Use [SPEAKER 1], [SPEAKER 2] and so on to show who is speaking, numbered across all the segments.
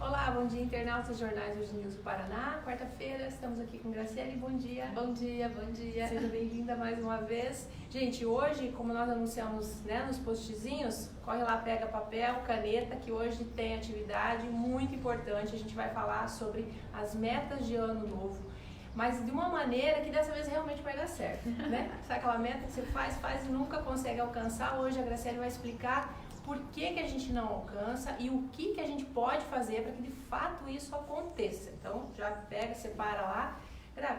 [SPEAKER 1] Olá, bom dia, internautas jornais Hoje News do Paraná. Quarta-feira, estamos aqui com Graciele. Bom dia.
[SPEAKER 2] Bom dia, bom dia.
[SPEAKER 1] Seja bem-vinda mais uma vez. Gente, hoje, como nós anunciamos, né, nos postzinhos, corre lá, pega papel, caneta, que hoje tem atividade muito importante. A gente vai falar sobre as metas de ano novo, mas de uma maneira que dessa vez realmente vai dar certo, né? Sabe aquela meta que você faz e nunca consegue alcançar? Hoje a Graciele vai explicar por que a gente não alcança e o que a gente pode fazer para que de fato isso aconteça. Então, já pega, separa lá.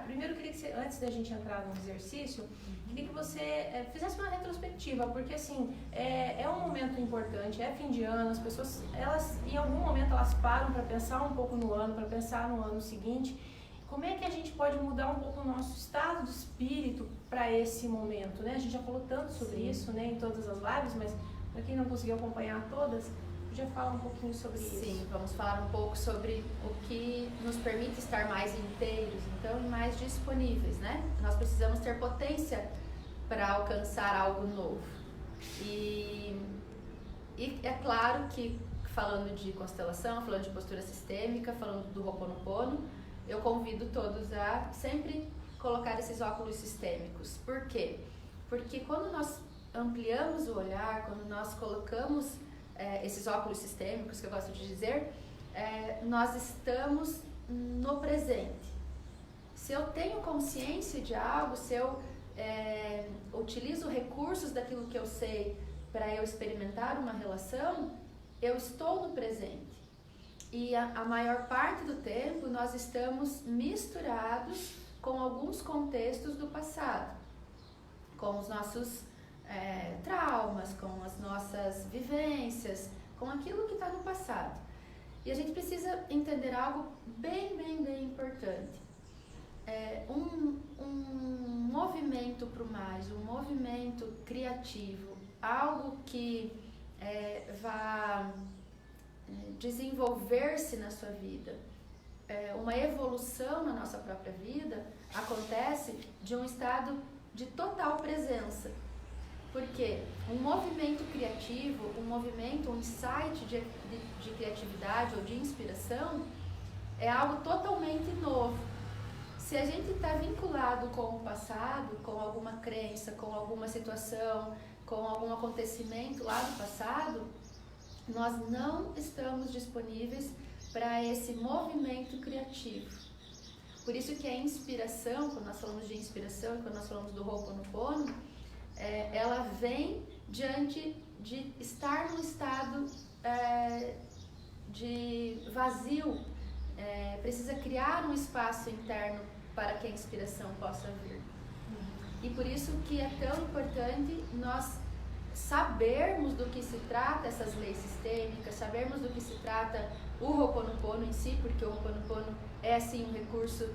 [SPEAKER 1] Primeiro eu queria que você, antes da gente entrar no exercício, queria que você fizesse uma retrospectiva, porque assim, é um momento importante, é fim de ano, as pessoas, elas em algum momento elas param para pensar um pouco no ano, para pensar no ano seguinte. Como é que a gente pode mudar um pouco o nosso estado de espírito para esse momento, né? A gente já falou tanto sobre isso, né, em todas as lives, mas para quem não conseguiu acompanhar todas, podia falar um pouquinho sobre isso.
[SPEAKER 2] Sim, vamos falar um pouco sobre o que nos permite estar mais inteiros, então, e mais disponíveis, né? Nós precisamos ter potência para alcançar algo novo. E é claro que, falando de constelação, falando de postura sistêmica, falando do Ho'oponopono, eu convido todos a sempre colocar esses óculos sistêmicos. Por quê? Porque quando nós ampliamos o olhar, quando nós colocamos esses óculos sistêmicos, que eu gosto de dizer, nós estamos no presente. Se eu tenho consciência de algo, se eu utilizo recursos daquilo que eu sei para eu experimentar uma relação, eu estou no presente. E a maior parte do tempo nós estamos misturados com alguns contextos do passado, com os nossos traumas, com as nossas vivências, com aquilo que está no passado. E a gente precisa entender algo bem importante. Um movimento para o mais, um movimento criativo, algo que vá desenvolver-se na sua vida, uma evolução na nossa própria vida, acontece de um estado de total presença. Porque um movimento criativo, um insight de criatividade ou de inspiração é algo totalmente novo. Se a gente está vinculado com o passado, com alguma crença, com alguma situação, com algum acontecimento lá do passado, nós não estamos disponíveis para esse movimento criativo. Por isso que a inspiração, quando nós falamos de inspiração, quando nós falamos do Ho'oponopono, ela vem diante de estar num estado de vazio, precisa criar um espaço interno para que a inspiração possa vir. E por isso que é tão importante nós sabermos do que se trata essas leis sistêmicas, sabermos do que se trata o Ho'oponopono em si, porque o Ho'oponopono é assim um recurso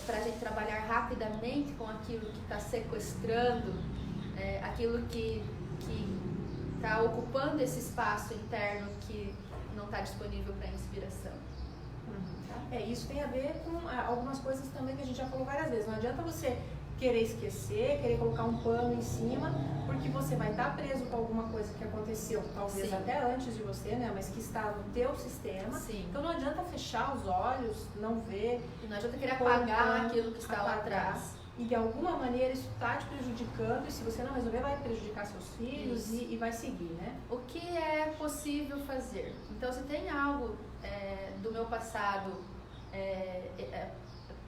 [SPEAKER 2] para a gente trabalhar rapidamente com aquilo que está sequestrando, aquilo que está ocupando esse espaço interno que não está disponível para inspiração.
[SPEAKER 1] Isso tem a ver com algumas coisas também que a gente já falou várias vezes. Não adianta você querer esquecer, querer colocar um pano em cima, porque você vai estar preso com alguma coisa que aconteceu, talvez até antes de você, né, mas que está no teu sistema.
[SPEAKER 2] Sim.
[SPEAKER 1] Então não adianta fechar os olhos, não ver.
[SPEAKER 2] E não adianta querer apagar aquilo que está lá atrás.
[SPEAKER 1] E de alguma maneira isso está te prejudicando, e se você não resolver, vai prejudicar seus filhos e vai seguir, né?
[SPEAKER 2] O que é possível fazer? Então, se tem algo do meu passado,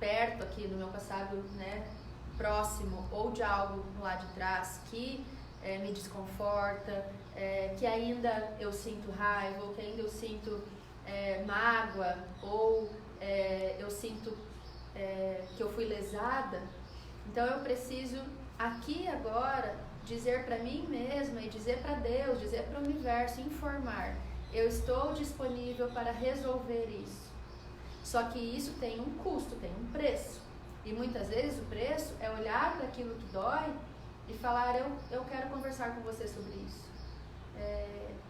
[SPEAKER 2] perto aqui, do meu passado, né, próximo, ou de algo lá de trás que me desconforta, que ainda eu sinto raiva, ou que ainda eu sinto mágoa, ou eu sinto que eu fui lesada, então eu preciso aqui agora dizer para mim mesma e dizer para Deus, dizer para o universo, informar: eu estou disponível para resolver isso. Só que isso tem um custo, tem um preço. E muitas vezes o preço é olhar para aquilo que dói e falar: eu quero conversar com você sobre isso.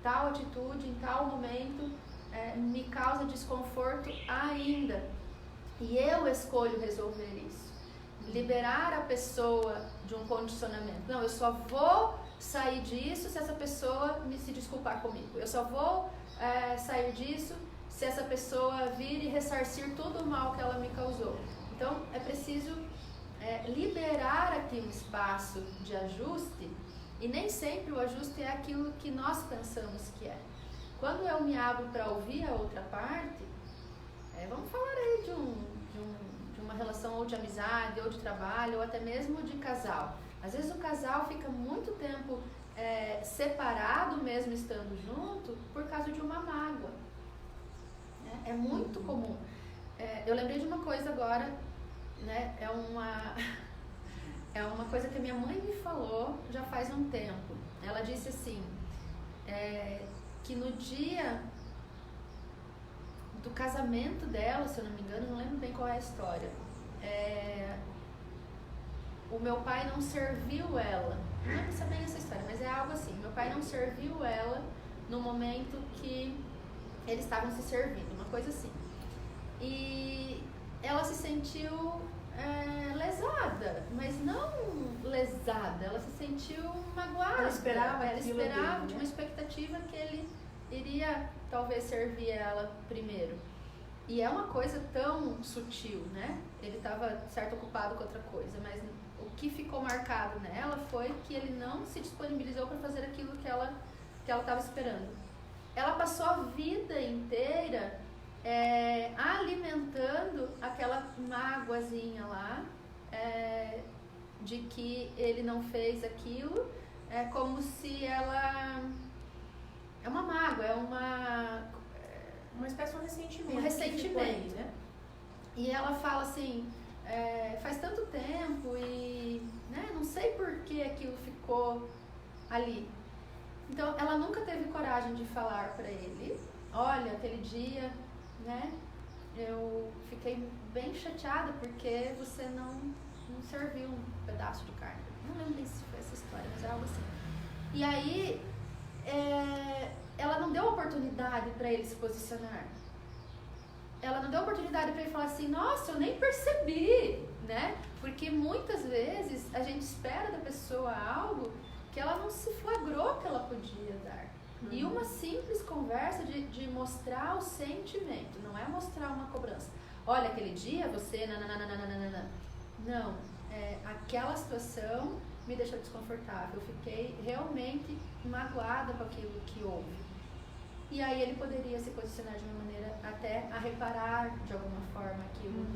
[SPEAKER 2] Tal atitude, em tal momento, me causa desconforto ainda. E eu escolho resolver isso. Liberar a pessoa de um condicionamento. Não, eu só vou sair disso se essa pessoa se desculpar comigo. Eu só vou sair disso se essa pessoa vir e ressarcir todo o mal que ela me causou. Então, é preciso liberar aqui um espaço de ajuste, e nem sempre o ajuste é aquilo que nós pensamos que é. Quando eu me abro para ouvir a outra parte, vamos falar aí de uma relação ou de amizade, ou de trabalho, ou até mesmo de casal. Às vezes o casal fica muito tempo separado, mesmo estando junto, por causa de uma mágoa. É muito comum. Eu lembrei de uma coisa agora, né? É uma coisa que a minha mãe me falou já faz um tempo. Ela disse assim, que no dia do casamento dela, se eu não me engano, não lembro bem qual é a história, o meu pai não serviu ela, não lembro se é bem essa história, mas é algo assim, meu pai não serviu ela no momento que eles estavam se servindo, uma coisa assim, e ela se sentiu lesada, mas não lesada, ela se sentiu magoada. Ela esperava, tinha uma expectativa que ele iria talvez servir ela primeiro. E é uma coisa tão sutil, né? Ele estava certo ocupado com outra coisa, mas o que ficou marcado nela foi que ele não se disponibilizou para fazer aquilo que ela estava esperando. Ela passou a vida inteira alimentando aquela mágoazinha lá, de que ele não fez aquilo, como se ela... É uma mágoa, uma espécie de um ressentimento. Um ressentimento, né? E ela fala assim, faz tanto tempo e não sei por que aquilo ficou ali. Então, ela nunca teve coragem de falar para ele, olha, aquele dia, né, eu fiquei bem chateada porque você não serviu um pedaço de carne. Não lembro bem se foi essa história, mas é algo assim. E aí, ela não deu oportunidade para ele se posicionar. Ela não deu oportunidade para ele falar assim, nossa, eu nem percebi, né? Porque muitas vezes a gente espera da pessoa algo que ela não se flagrou que ela podia dar. E uma simples conversa de mostrar o sentimento, não é mostrar uma cobrança. Olha, aquele dia você... Não, aquela situação me deixou desconfortável. Eu fiquei realmente magoada com aquilo que houve. E aí ele poderia se posicionar de uma maneira até a reparar de alguma forma aquilo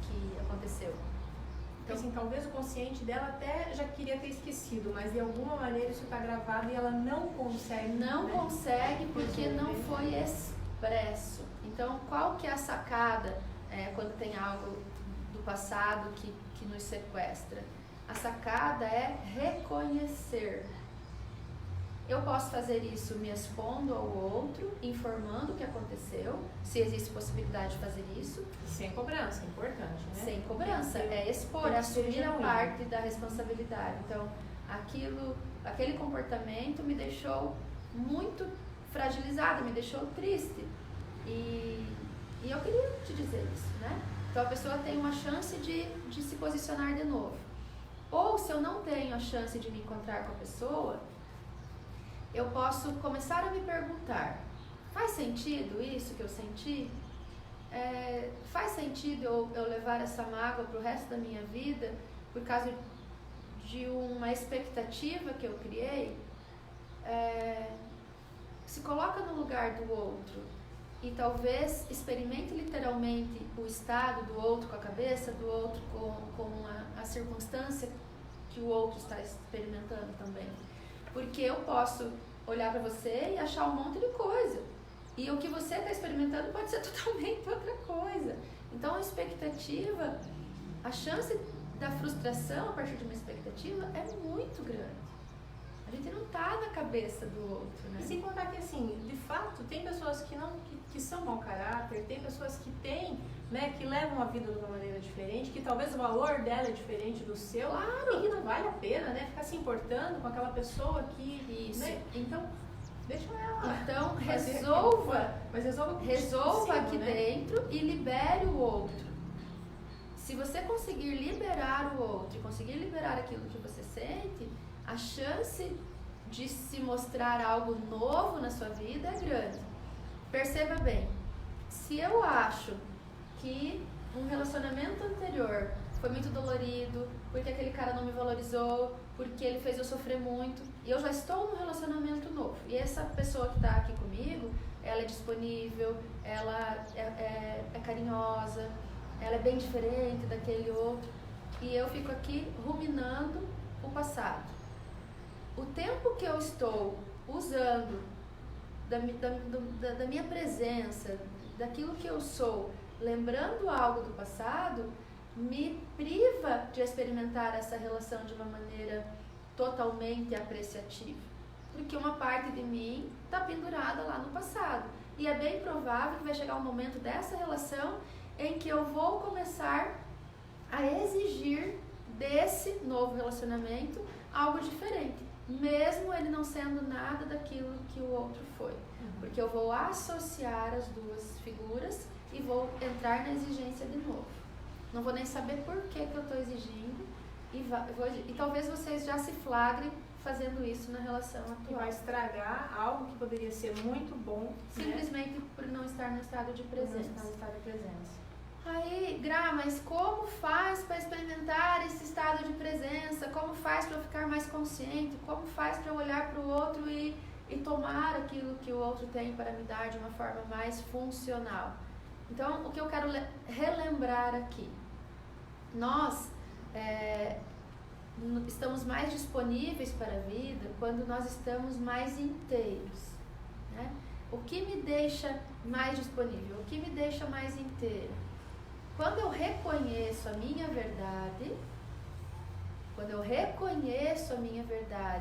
[SPEAKER 2] que aconteceu.
[SPEAKER 1] Então, assim, talvez o consciente dela até já queria ter esquecido, mas de alguma maneira isso está gravado e ela não consegue.
[SPEAKER 2] Não consegue porque não foi expresso. Então, qual que é a sacada quando tem algo do passado que nos sequestra? A sacada é reconhecer. Eu posso fazer isso me expondo ao outro, informando o que aconteceu, se existe possibilidade de fazer isso.
[SPEAKER 1] Sem cobrança, é importante, né?
[SPEAKER 2] Sem cobrança, expor, assumir a parte da responsabilidade. Então, aquele comportamento me deixou muito fragilizada, me deixou triste. E eu queria te dizer isso, né? Então, a pessoa tem uma chance de se posicionar de novo. Ou, se eu não tenho a chance de me encontrar com a pessoa, eu posso começar a me perguntar, faz sentido isso que eu senti? Faz sentido eu levar essa mágoa para o resto da minha vida por causa de uma expectativa que eu criei? Se coloca no lugar do outro e talvez experimente literalmente o estado do outro com a cabeça, do outro com a circunstância que o outro está experimentando também. Porque eu posso olhar para você e achar um monte de coisa. E o que você está experimentando pode ser totalmente outra coisa. Então, a expectativa, a chance da frustração a partir de uma expectativa é muito grande. A gente não está na cabeça do outro, né?
[SPEAKER 1] E sem contar que, assim, de fato, tem pessoas que são mau caráter, tem pessoas que têm, né, que levam a vida de uma maneira diferente, que talvez o valor dela é diferente do seu,
[SPEAKER 2] claro,
[SPEAKER 1] e que não vale a pena, né, ficar se importando com aquela pessoa que...
[SPEAKER 2] Isso.
[SPEAKER 1] Né, então, deixa ela...
[SPEAKER 2] Então, resolva aqui, né, dentro e libere o outro. Se você conseguir liberar o outro e conseguir liberar aquilo que você sente, a chance de se mostrar algo novo na sua vida é grande. Perceba bem, se eu acho que um relacionamento anterior foi muito dolorido, porque aquele cara não me valorizou, porque ele fez eu sofrer muito, e eu já estou num relacionamento novo, e essa pessoa que está aqui comigo, ela é disponível, ela é carinhosa, ela é bem diferente daquele outro, e eu fico aqui ruminando o passado. O tempo que eu estou usando da minha presença, daquilo que eu sou, lembrando algo do passado, me priva de experimentar essa relação de uma maneira totalmente apreciativa. Porque uma parte de mim está pendurada lá no passado. E é bem provável que vai chegar um momento dessa relação em que eu vou começar a exigir desse novo relacionamento algo diferente, mesmo ele não sendo nada daquilo que o outro foi. Porque eu vou associar as duas figuras e vou entrar na exigência de novo. Não vou nem saber por que eu estou exigindo e talvez vocês já se flagrem fazendo isso na relação atual.
[SPEAKER 1] E vai estragar algo que poderia ser muito bom,
[SPEAKER 2] simplesmente, né? Por não estar no estado de presença.
[SPEAKER 1] Não estar no estado de presença.
[SPEAKER 2] Aí, Gra, mas como faz para experimentar esse estado de presença? Como faz para eu ficar mais consciente? Como faz para eu olhar para o outro e tomar aquilo que o outro tem para me dar de uma forma mais funcional? Então, o que eu quero relembrar aqui, nós estamos mais disponíveis para a vida quando nós estamos mais inteiros, né? O que me deixa mais disponível? O que me deixa mais inteiro? Quando eu reconheço a minha verdade,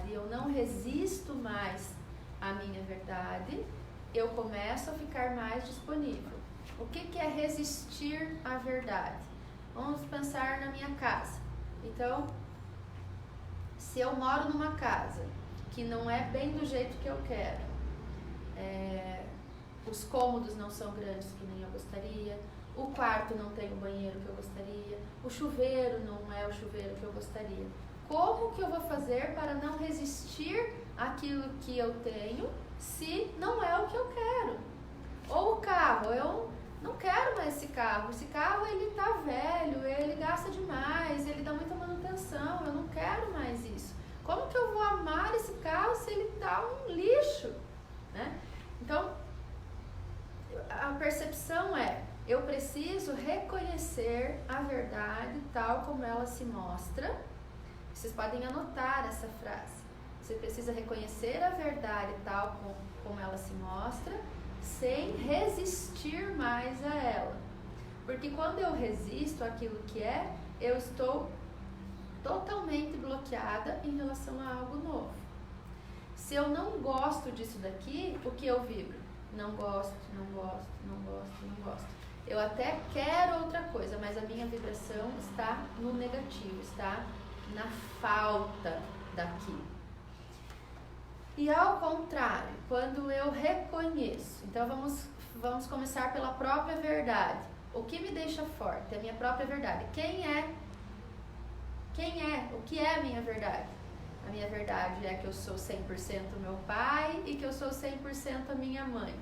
[SPEAKER 2] eu não resisto mais à minha verdade, eu começo a ficar mais disponível. O que é resistir à verdade? Vamos pensar na minha casa. Então, se eu moro numa casa que não é bem do jeito que eu quero, os cômodos não são grandes que nem eu gostaria, o quarto não tem o banheiro que eu gostaria, o chuveiro não é o chuveiro que eu gostaria. Como que eu vou fazer para não resistir àquilo que eu tenho se não é o que eu quero? Ou o carro, eu não quero mais esse carro ele tá velho, ele gasta demais, ele dá muita manutenção, eu não quero mais isso. Como que eu vou amar esse carro se ele tá um lixo, né? Então, a percepção eu preciso reconhecer a verdade tal como ela se mostra. Vocês podem anotar essa frase. Você precisa reconhecer a verdade tal como ela se mostra, sem resistir mais a ela. Porque quando eu resisto àquilo que eu estou totalmente bloqueada em relação a algo novo. Se eu não gosto disso daqui, o que eu vibro? Não gosto. Eu até quero outra coisa, mas a minha vibração está no negativo, está na falta daquilo. E ao contrário, quando eu reconheço, então vamos começar pela própria verdade. O que me deixa forte? A minha própria verdade. Quem é? O que é a minha verdade? A minha verdade é que eu sou 100% meu pai e que eu sou 100% a minha mãe.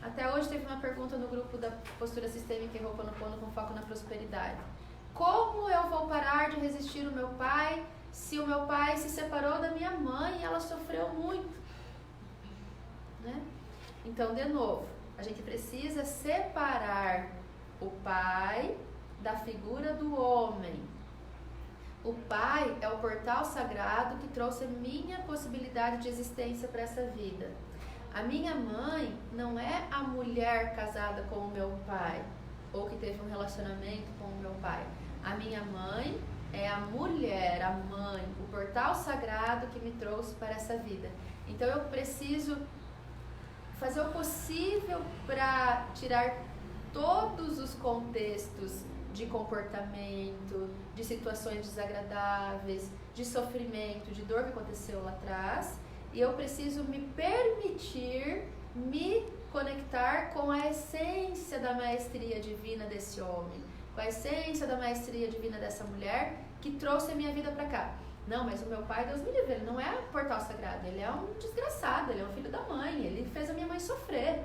[SPEAKER 2] Até hoje teve uma pergunta no grupo da postura sistêmica e Ho'oponopono com foco na prosperidade. Como eu vou parar de resistir ao meu pai se o meu pai se separou da minha mãe e ela sofreu muito? Né? Então, de novo, a gente precisa separar o pai da figura do homem. O pai é o portal sagrado que trouxe a minha possibilidade de existência para essa vida. A minha mãe não é a mulher casada com o meu pai, ou que teve um relacionamento com o meu pai. A minha mãe é a mulher, a mãe, o portal sagrado que me trouxe para essa vida. Então eu preciso fazer o possível para tirar todos os contextos de comportamento, de situações desagradáveis, de sofrimento, de dor que aconteceu lá atrás, e eu preciso me permitir me conectar com a essência da maestria divina desse homem, com a essência da maestria divina dessa mulher que trouxe a minha vida para cá. Não, mas o meu pai, Deus me livre, ele não é um portal sagrado, ele é um desgraçado, ele é um filho da mãe, ele fez a minha mãe sofrer.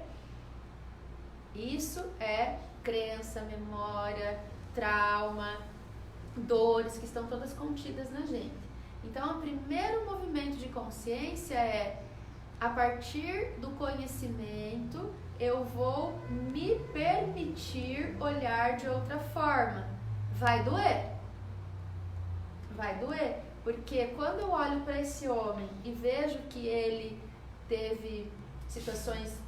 [SPEAKER 2] Isso é crença, memória, trauma, dores que estão todas contidas na gente. Então, o primeiro movimento de consciência é, a partir do conhecimento, eu vou me permitir olhar de outra forma. Vai doer. Vai doer. Porque quando eu olho para esse homem e vejo que ele teve situações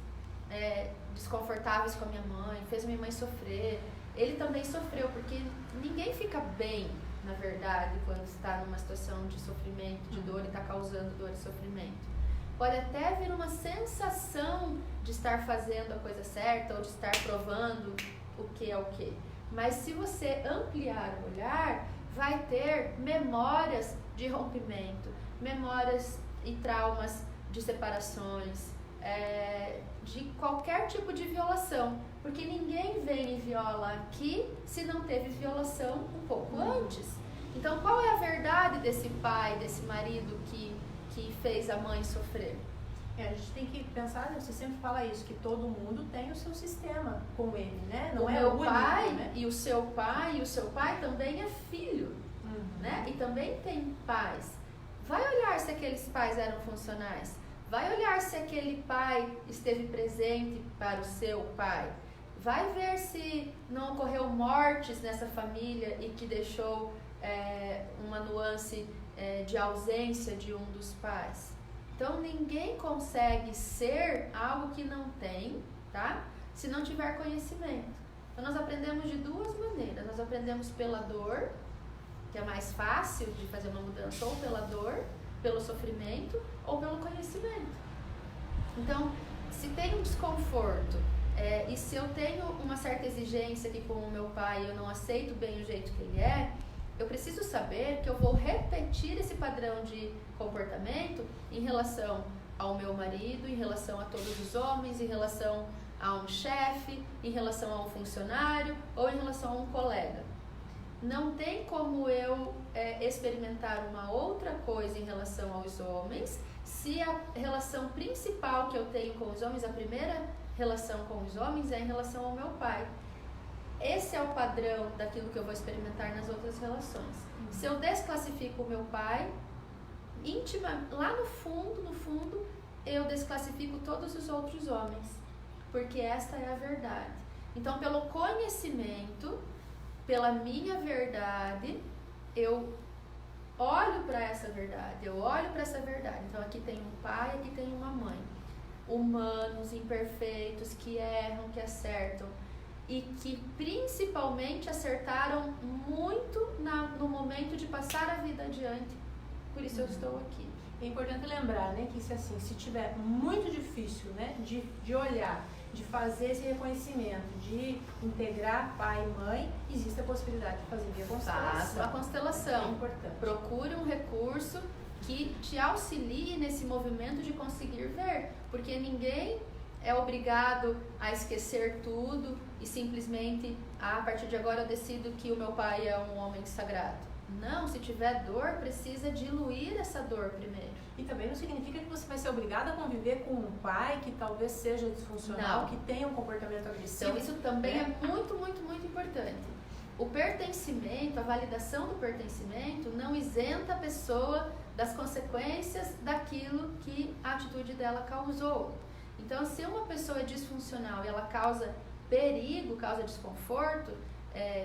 [SPEAKER 2] desconfortáveis com a minha mãe, fez minha mãe sofrer, ele também sofreu, porque ninguém fica bem, na verdade, quando está numa situação de sofrimento, de dor e está causando dor e sofrimento. Pode até vir uma sensação de estar fazendo a coisa certa ou de estar provando o que é o que. Mas se você ampliar o olhar, vai ter memórias de rompimento, memórias e traumas de separações, de qualquer tipo de violação. Porque ninguém vem e viola aqui se não teve violação um pouco antes. Então, qual é a verdade desse pai, desse marido que fez a mãe sofrer?
[SPEAKER 1] A gente tem que pensar, você sempre fala isso, que todo mundo tem o seu sistema com ele, né? Não
[SPEAKER 2] o
[SPEAKER 1] é
[SPEAKER 2] meu
[SPEAKER 1] o único,
[SPEAKER 2] pai,
[SPEAKER 1] né?
[SPEAKER 2] e o seu pai também é filho, né? E também tem pais. Vai olhar se aqueles pais eram funcionais. Vai olhar se aquele pai esteve presente para o seu pai. Vai ver se não ocorreu mortes nessa família e que deixou uma nuance de ausência de um dos pais. Então, ninguém consegue ser algo que não tem, tá? Se não tiver conhecimento. Então, nós aprendemos de duas maneiras. Nós aprendemos pela dor, que é mais fácil de fazer uma mudança, ou pela dor, pelo sofrimento, ou pelo conhecimento. Então, se tem um desconforto, e se eu tenho uma certa exigência aqui com o meu pai e eu não aceito bem o jeito que ele é, eu preciso saber que eu vou repetir esse padrão de comportamento em relação ao meu marido, em relação a todos os homens, em relação a um chefe, em relação a um funcionário ou em relação a um colega. Não tem como eu experimentar uma outra coisa em relação aos homens se a relação principal que eu tenho com os homens, a primeira relação com os homens, é em relação ao meu pai. Esse é o padrão daquilo que eu vou experimentar nas outras relações. Se eu desclassifico o meu pai, lá no fundo, eu desclassifico todos os outros homens. Porque esta é a verdade. Então, pelo conhecimento, pela minha verdade, eu olho para essa verdade, Então, aqui tem um pai, aqui tem uma mãe. Humanos, imperfeitos, que erram, que acertam. E que principalmente acertaram muito no momento de passar a vida adiante. Por isso eu estou aqui.
[SPEAKER 1] É importante lembrar, né, que se tiver muito difícil, né, de olhar, de fazer esse reconhecimento, de integrar pai e mãe, existe a possibilidade de fazer via constelação.
[SPEAKER 2] Faça a constelação.
[SPEAKER 1] É importante.
[SPEAKER 2] Procure um recurso que te auxilie nesse movimento de conseguir ver, porque ninguém é obrigado a esquecer tudo e simplesmente, a partir de agora eu decido que o meu pai é um homem sagrado. Não, se tiver dor, precisa diluir essa dor primeiro.
[SPEAKER 1] E também não significa que você vai ser obrigado a conviver com um pai que talvez seja disfuncional, que tenha um comportamento agressivo.
[SPEAKER 2] Então isso também é muito, muito, muito importante. O pertencimento, a validação do pertencimento não isenta a pessoa das consequências daquilo que a atitude dela causou. Então, se uma pessoa é disfuncional e ela causa perigo, causa desconforto,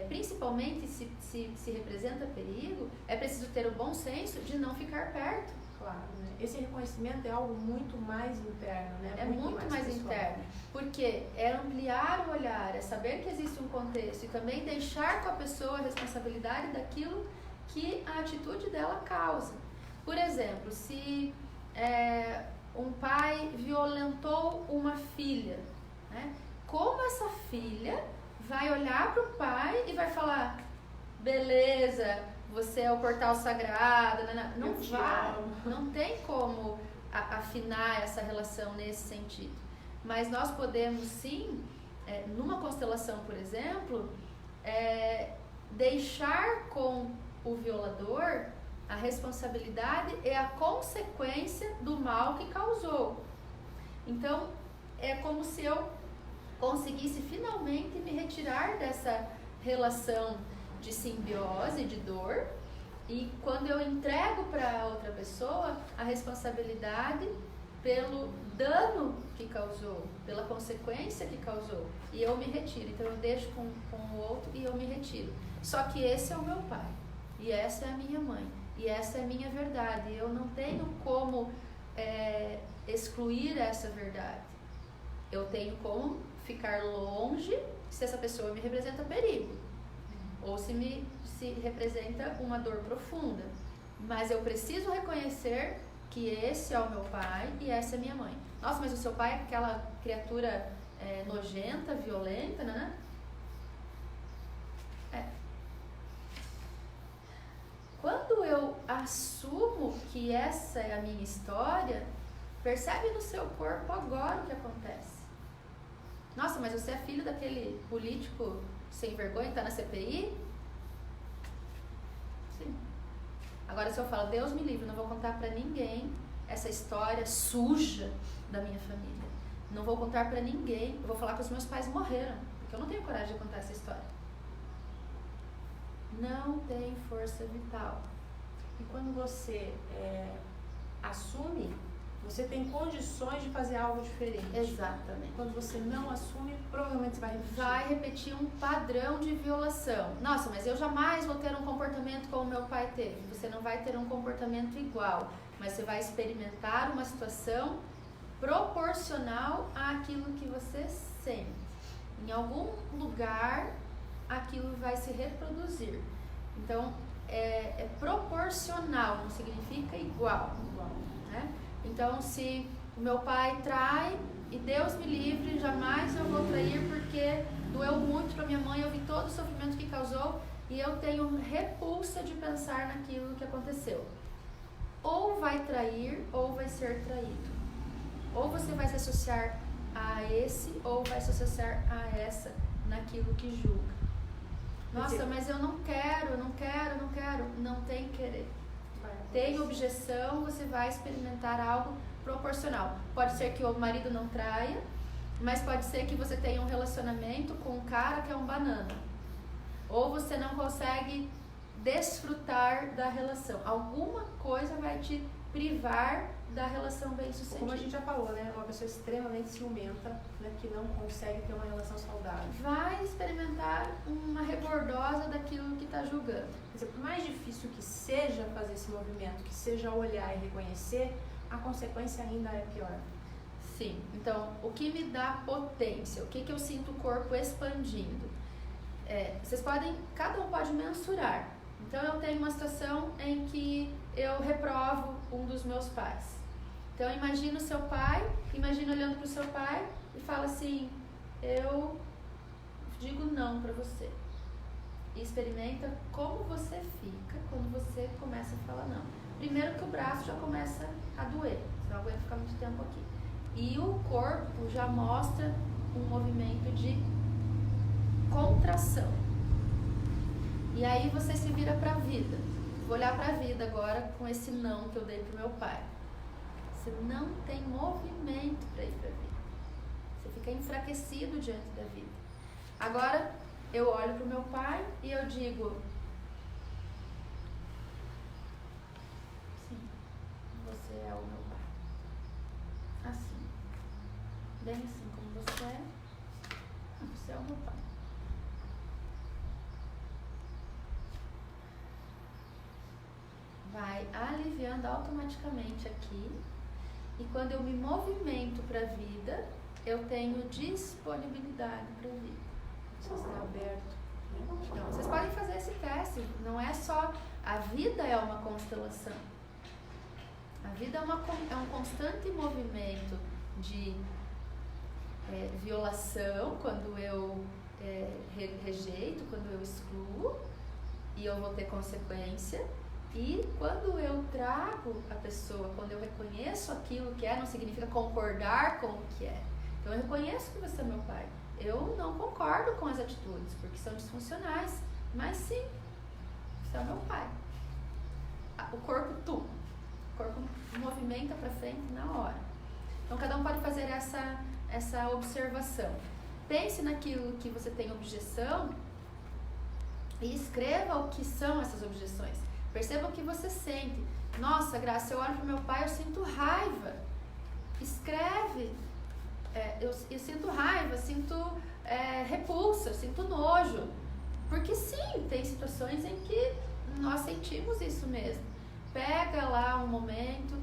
[SPEAKER 2] principalmente se representa perigo, é preciso ter o bom senso de não ficar perto.
[SPEAKER 1] Claro, né? Esse reconhecimento é algo muito mais interno, né?
[SPEAKER 2] É muito mais interno, porque é ampliar o olhar, é saber que existe um contexto e também deixar com a pessoa a responsabilidade daquilo que a atitude dela causa. Por exemplo, se um pai violentou uma filha, né? Como essa filha vai olhar para o pai e vai falar: beleza, você é o portal sagrado, não vai, não tem como afinar essa relação nesse sentido. Mas nós podemos sim, numa constelação, por exemplo, deixar com o violador a responsabilidade e a consequência do mal que causou. Então, é como se eu conseguisse finalmente me retirar dessa relação de simbiose, de dor, e quando eu entrego para outra pessoa a responsabilidade pelo dano que causou, pela consequência que causou, e eu me retiro. Então eu deixo com o outro e eu me retiro. Só que esse é o meu pai, e essa é a minha mãe, e essa é a minha verdade. Eu não tenho como excluir essa verdade. Eu tenho como ficar longe se essa pessoa me representa perigo, ou se representa uma dor profunda. Mas eu preciso reconhecer que esse é o meu pai e essa é minha mãe. Nossa, mas o seu pai é aquela criatura nojenta, violenta, né? Quando eu assumo que essa é a minha história, percebe no seu corpo agora o que acontece. Nossa, mas você é filho daquele político sem vergonha que tá na CPI? Sim. Agora se eu falo, Deus me livre, não vou contar pra ninguém essa história suja da minha família. Não vou contar pra ninguém. Eu vou falar que os meus pais morreram, porque eu não tenho coragem de contar essa história. Não tem força vital.
[SPEAKER 1] E quando você assume, você tem condições de fazer algo diferente.
[SPEAKER 2] Exatamente.
[SPEAKER 1] Quando você não assume, provavelmente você
[SPEAKER 2] vai repetir um padrão de violação. Nossa, mas eu jamais vou ter um comportamento como meu pai teve. Você não vai ter um comportamento igual, mas você vai experimentar uma situação proporcional àquilo que você sente. Em algum lugar, aquilo vai se reproduzir. Então, é proporcional, não significa igual. Né? Então, se o meu pai trai, e Deus me livre, jamais eu vou trair, porque doeu muito para minha mãe, eu vi todo o sofrimento que causou, e eu tenho repulsa de pensar naquilo que aconteceu. Ou vai trair, ou vai ser traído. Ou você vai se associar a esse, ou vai se associar a essa, naquilo que julga. Nossa, mas eu não quero. Não tem querer. Tem objeção, você vai experimentar algo proporcional. Pode ser que o marido não traia, mas pode ser que você tenha um relacionamento com um cara que é um banana. Ou você não consegue desfrutar da relação. Alguma coisa vai te privar da relação bem-sucedida.
[SPEAKER 1] Como a gente já falou, né? Uma pessoa extremamente ciumenta, né? Que não consegue ter uma relação saudável.
[SPEAKER 2] Vai experimentar uma rebordosa daquilo que está julgando.
[SPEAKER 1] Quer dizer, por mais difícil que seja fazer esse movimento, que seja olhar e reconhecer, a consequência ainda é pior.
[SPEAKER 2] Sim. Então, o que me dá potência? O que eu sinto o corpo expandindo? Vocês podem, cada um pode mensurar. Então, eu tenho uma situação em que eu reprovo um dos meus pais. Então, imagina o seu pai, imagina olhando para o seu pai e fala assim, eu digo não para você. E experimenta como você fica quando você começa a falar não. Primeiro que o braço já começa a doer, você não aguenta ficar muito tempo aqui. E o corpo já mostra um movimento de contração. E aí você se vira para a vida. Vou olhar para a vida agora com esse não que eu dei pro meu pai. Você não tem movimento para ir para a vida. Você fica enfraquecido diante da vida. Agora eu olho pro meu pai e eu digo: sim, você é o meu pai. Assim. Bem assim como você é. Você é o meu pai. Vai aliviando automaticamente aqui, e quando eu me movimento para a vida, eu tenho disponibilidade para a vida.
[SPEAKER 1] Você está aberto.
[SPEAKER 2] Então, vocês podem fazer esse teste. Não é só a vida, é uma constelação. A vida é um constante movimento de violação, quando eu rejeito, quando eu excluo, e eu vou ter consequência. E quando eu trago a pessoa, quando eu reconheço aquilo que é, não significa concordar com o que é. Então eu reconheço que você é meu pai. Eu não concordo com as atitudes, porque são disfuncionais. Mas sim, você é meu pai. O corpo movimenta para frente na hora. Então cada um pode fazer essa observação. pense naquilo que você tem objeção e escreva o que são essas objeções. Perceba o que você sente. Nossa, Graça, eu olho para meu pai, eu sinto raiva. Escreve. Eu sinto raiva, sinto repulsa, eu sinto nojo. Porque sim, tem situações em que nós sentimos isso mesmo. Pega lá um momento,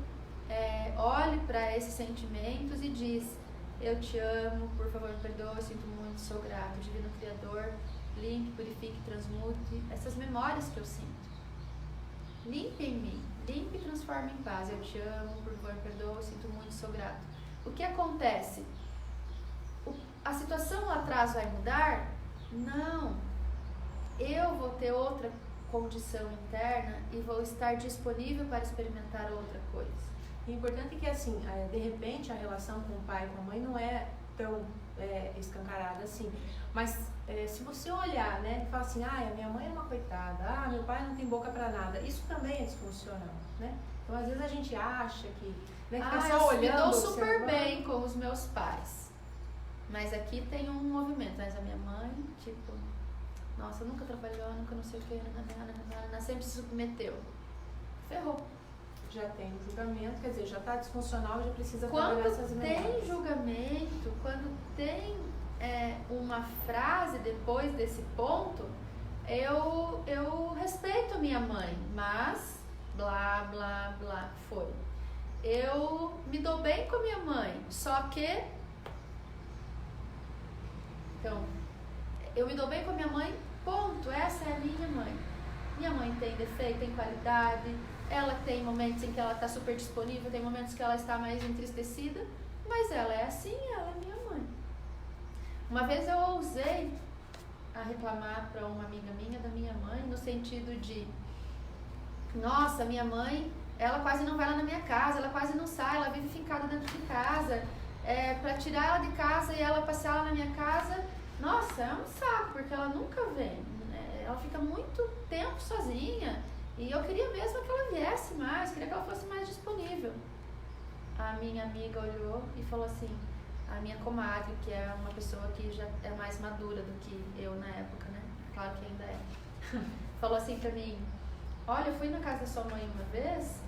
[SPEAKER 2] olhe para esses sentimentos e diz: eu te amo, por favor me perdoe, sinto muito, sou grato, Divino Criador, limpe, purifique, transmute essas memórias que eu sinto. Limpe em mim, limpe e transforme em paz. Eu te amo, por favor me perdoe, sinto muito, sou grato. O que acontece? A situação lá atrás vai mudar? Não. Eu vou ter outra condição interna e vou estar disponível para experimentar outra coisa.
[SPEAKER 1] O importante é que, assim, de repente, a relação com o pai e com a mãe não é tão escancarada assim. Mas se você olhar, né, e falar assim, a minha mãe é uma coitada, meu pai não tem boca pra nada, isso também é disfuncional, né? Então, às vezes a gente acha que, né, que tá só olhando,
[SPEAKER 2] eu me dou super
[SPEAKER 1] observando.
[SPEAKER 2] bem com os meus pais. Mas aqui tem um movimento. Mas a minha mãe, tipo, nossa, nunca trabalhou, nunca não sei o que, sempre se submeteu. Ferrou.
[SPEAKER 1] Já tem um julgamento, quer dizer, já está disfuncional, já precisa trabalhar essas memórias.
[SPEAKER 2] Quando tem julgamento, quando tem uma frase depois desse ponto, eu respeito a minha mãe, mas blá, blá, blá, foi. Eu me dou bem com a minha mãe, só que... Então, eu me dou bem com a minha mãe, ponto, essa é a minha mãe. Minha mãe tem defeito, tem qualidade, ela tem momentos em que ela está super disponível, tem momentos que ela está mais entristecida, mas ela é assim, ela é minha mãe. Uma vez eu ousei a reclamar para uma amiga minha da minha mãe, no sentido de, nossa, minha mãe, ela quase não vai lá na minha casa, ela quase não sai, ela vive fincada dentro de casa, para tirar ela de casa e ela passear lá na minha casa, nossa, é um saco, porque ela nunca vem, né? Ela fica muito tempo sozinha, e eu queria mesmo que ela viesse mais, queria que ela fosse mais disponível. A minha amiga olhou e falou assim, a minha comadre, que é uma pessoa que já é mais madura do que eu na época, né? Claro que ainda é. Falou assim pra mim, olha, eu fui na casa da sua mãe uma vez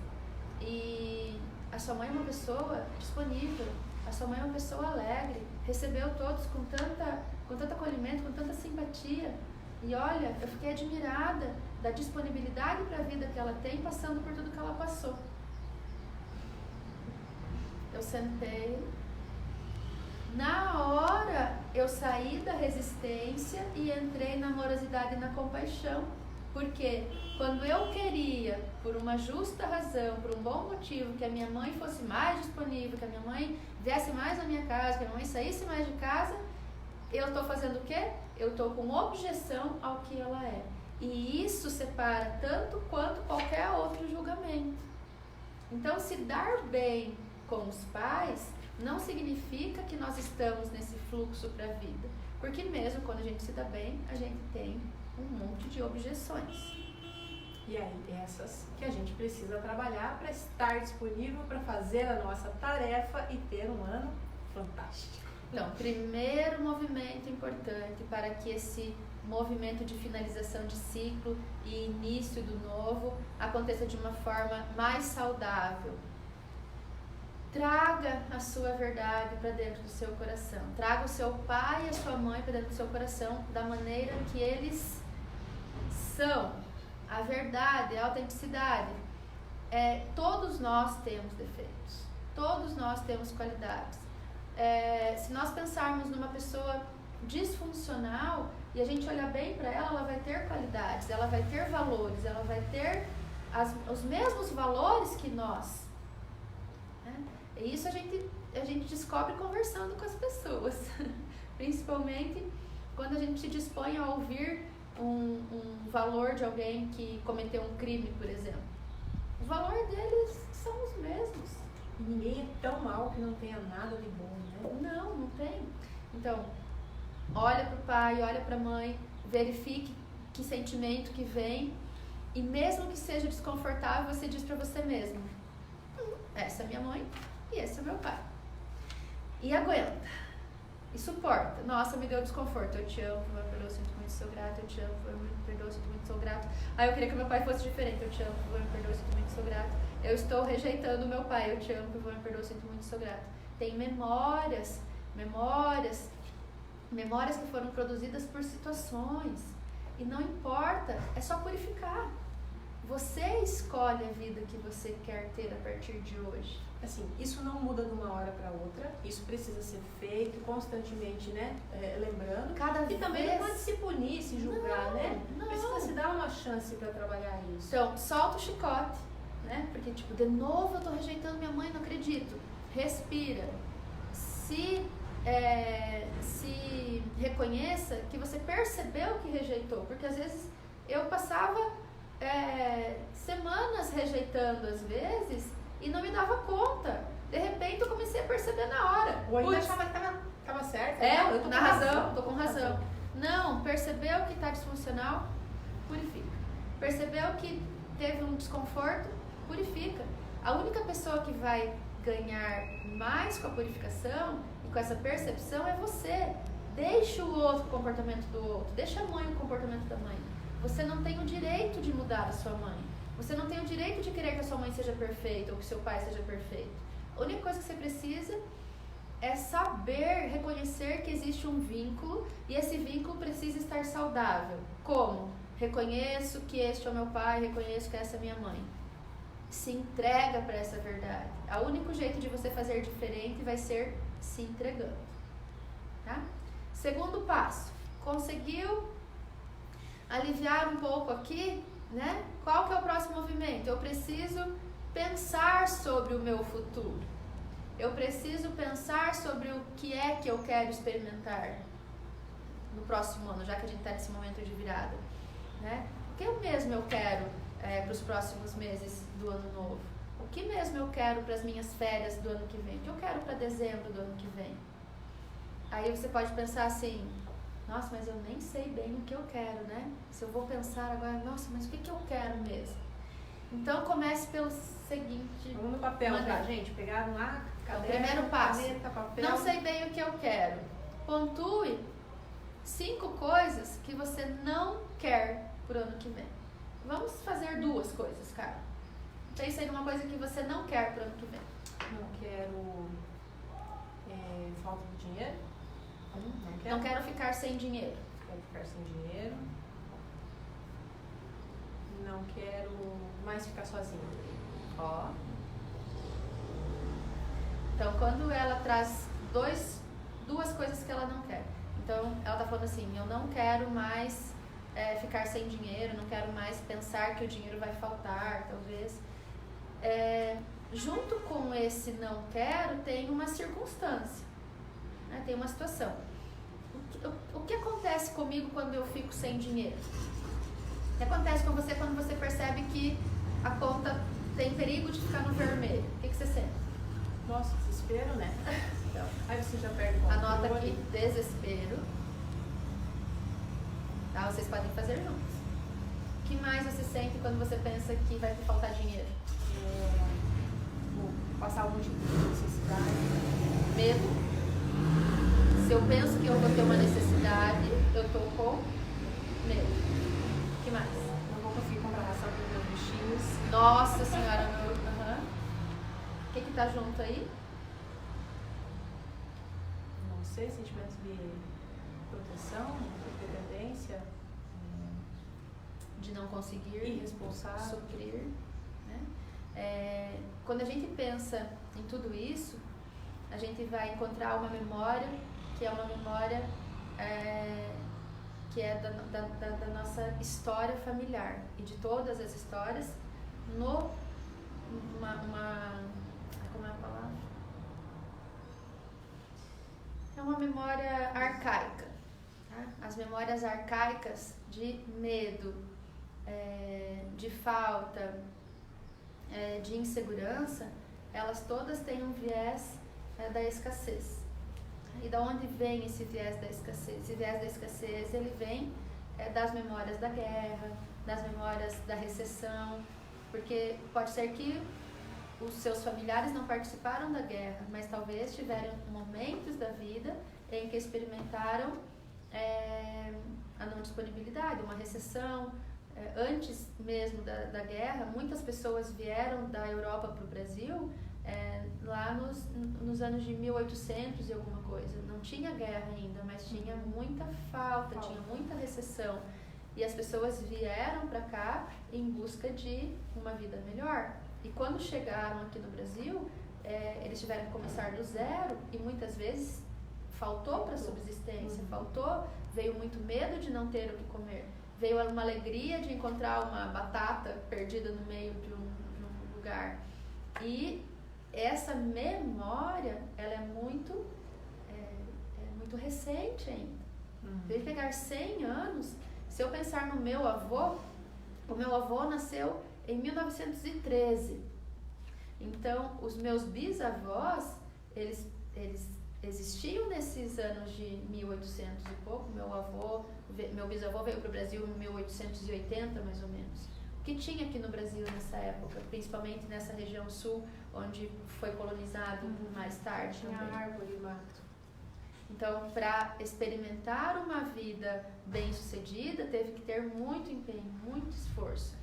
[SPEAKER 2] e a sua mãe é uma pessoa disponível, a sua mãe é uma pessoa alegre, recebeu todos com tanto acolhimento, com tanta simpatia. E olha, eu fiquei admirada da disponibilidade para a vida que ela tem, passando por tudo que ela passou. Eu sentei, na hora eu saí da resistência e entrei na amorosidade e na compaixão, porque quando eu queria, por uma justa razão, por um bom motivo, que a minha mãe fosse mais disponível, que a minha mãe viesse mais na minha casa, que a minha mãe saísse mais de casa, eu estou fazendo o quê? Eu estou com objeção ao que ela é. E isso separa tanto quanto qualquer outro julgamento. Então, se dar bem com os pais não significa que nós estamos nesse fluxo para a vida. Porque mesmo quando a gente se dá bem, a gente tem um monte de objeções.
[SPEAKER 1] E aí, essas que a gente precisa trabalhar para estar disponível para fazer a nossa tarefa e ter um ano fantástico.
[SPEAKER 2] Então, primeiro movimento importante para que esse movimento de finalização de ciclo e início do novo aconteça de uma forma mais saudável. Traga a sua verdade para dentro do seu coração. Traga o seu pai e a sua mãe para dentro do seu coração da maneira que eles são. A verdade, a autenticidade. Todos nós temos defeitos. Todos nós temos qualidades. Se nós pensarmos numa pessoa disfuncional e a gente olhar bem para ela, ela vai ter qualidades, ela vai ter valores, ela vai ter os mesmos valores que nós. E isso a gente descobre conversando com as pessoas, principalmente quando a gente se dispõe a ouvir um valor de alguém que cometeu um crime, por exemplo. O valor deles são os mesmos.
[SPEAKER 1] E ninguém é tão mal que não tenha nada de bom, né?
[SPEAKER 2] Não tem. Então, olha para o pai, olha para a mãe, verifique que sentimento que vem e mesmo que seja desconfortável, você diz para você mesmo, essa é minha mãe e esse é meu pai. E aguenta. e suporta. Nossa, me deu desconforto. Eu te amo, por favor, me perdoa, sinto muito, sou grato. Eu te amo, por favor, me perdoa, sinto muito, sou grato. Eu queria que meu pai fosse diferente. Eu te amo, por favor, me perdoa, sinto muito, sou grato. Eu estou rejeitando o meu pai. Eu te amo, por favor, me perdoa, sinto muito, sou grato. Tem memórias que foram produzidas por situações. E não importa, é só purificar. Você escolhe a vida que você quer ter a partir de hoje.
[SPEAKER 1] Assim, isso não muda de uma hora para outra, isso precisa ser feito constantemente, né? Lembrando. E também não pode se punir, se julgar, né? Precisa se dar uma chance para trabalhar isso.
[SPEAKER 2] Então, solta o chicote, né? Porque, tipo, de novo eu tô rejeitando minha mãe, não acredito. Respira. Se reconheça que você percebeu que rejeitou, porque às vezes eu passava semanas rejeitando às vezes e não me dava conta. De repente eu comecei a perceber na hora.
[SPEAKER 1] Ou ainda achava que tava certo.
[SPEAKER 2] Eu tô com razão. Não, percebeu que tá disfuncional, purifica. Percebeu que teve um desconforto, purifica. A única pessoa que vai ganhar mais com a purificação e com essa percepção é você. Deixa o outro o comportamento do outro, deixa a mãe o comportamento da mãe. Você não tem o direito de mudar a sua mãe. Você não tem o direito de querer que a sua mãe seja perfeita ou que seu pai seja perfeito. A única coisa que você precisa é saber reconhecer que existe um vínculo e esse vínculo precisa estar saudável. Como? Reconheço que este é o meu pai, reconheço que essa é a minha mãe. Se entrega para essa verdade. O único jeito de você fazer diferente vai ser se entregando. Tá? Segundo passo, conseguiu aliviar um pouco aqui, né? Qual que é o próximo movimento? Eu preciso pensar sobre o meu futuro. Eu preciso pensar sobre o que é que eu quero experimentar no próximo ano, já que a gente está nesse momento de virada, né? O que eu quero para os próximos meses do ano novo? O que mesmo eu quero para as minhas férias do ano que vem? O que eu quero para dezembro do ano que vem? Aí você pode pensar assim, nossa, mas eu nem sei bem o que eu quero, né? Se eu vou pensar agora, nossa, mas o que eu quero mesmo? Então comece pelo seguinte.
[SPEAKER 1] Vamos no papel, tá, gente? Pegaram lá,
[SPEAKER 2] caderno, primeiro passo.
[SPEAKER 1] Caneta, papel.
[SPEAKER 2] Não sei bem o que eu quero. Pontue 5 coisas que você não quer pro ano que vem. Vamos fazer 2 coisas, cara. Pense aí numa coisa que você não quer pro ano que vem.
[SPEAKER 1] Não quero falta de dinheiro.
[SPEAKER 2] Não quero ficar sem dinheiro.
[SPEAKER 1] Quero ficar sem dinheiro. Não quero mais ficar sozinha.
[SPEAKER 2] Ó. Então, quando ela traz 2 coisas que ela não quer. Então, ela tá falando assim, eu não quero mais ficar sem dinheiro, não quero mais pensar que o dinheiro vai faltar, talvez. Junto com esse não quero, tem uma circunstância, né? Tem uma situação. O que acontece comigo quando eu fico sem dinheiro? O que acontece com você quando você percebe que a conta tem perigo de ficar no vermelho? O que você sente?
[SPEAKER 1] Nossa, desespero, né?
[SPEAKER 2] Então,
[SPEAKER 1] aí você já perde o controle.
[SPEAKER 2] Anota aqui, desespero. Tá? Vocês podem fazer juntos. O que mais você sente quando você pensa que vai faltar dinheiro?
[SPEAKER 1] Vou passar algum tipo de necessidade.
[SPEAKER 2] Medo. Se eu penso que eu vou ter uma necessidade, eu tô com medo. O que mais?
[SPEAKER 1] Não vou conseguir comprar ração para os meus bichinhos.
[SPEAKER 2] Nossa senhora, meu. O que tá junto aí?
[SPEAKER 1] Não sei, sentimentos de proteção, de dependência.
[SPEAKER 2] De não conseguir.
[SPEAKER 1] Irresponsável.
[SPEAKER 2] Suprir. Né? Quando a gente pensa em tudo isso, a gente vai encontrar uma memória que é uma memória que é da nossa história familiar e de todas as histórias como é a palavra? É uma memória arcaica, tá? As memórias arcaicas de medo, de falta, de insegurança, elas todas têm um viés da escassez. E da onde vem esse viés da escassez? Esse viés da escassez, ele vem das memórias da guerra, das memórias da recessão, porque pode ser que os seus familiares não participaram da guerra, mas talvez tiveram momentos da vida em que experimentaram a não disponibilidade, uma recessão. Antes mesmo da guerra, muitas pessoas vieram da Europa para o Brasil lá nos anos de 1800 e alguma coisa. Não tinha guerra ainda, mas tinha muita falta, tinha muita recessão. E as pessoas vieram para cá em busca de uma vida melhor. E quando chegaram aqui no Brasil, eles tiveram que começar do zero e muitas vezes faltou para a subsistência, veio muito medo de não ter o que comer. Veio uma alegria de encontrar uma batata perdida no meio de um lugar. E essa memória, ela é muito recente ainda. Veio pegar 100 anos. Se eu pensar no meu avô, o meu avô nasceu em 1913. Então, os meus bisavós, eles existiam nesses anos de 1800 e pouco. Meu bisavô veio para o Brasil em 1880, mais ou menos. O que tinha aqui no Brasil nessa época, principalmente nessa região sul, onde foi colonizado mais tarde
[SPEAKER 1] tinha
[SPEAKER 2] também.
[SPEAKER 1] Árvore e mato.
[SPEAKER 2] Então, para experimentar uma vida bem-sucedida, teve que ter muito empenho, muito esforço.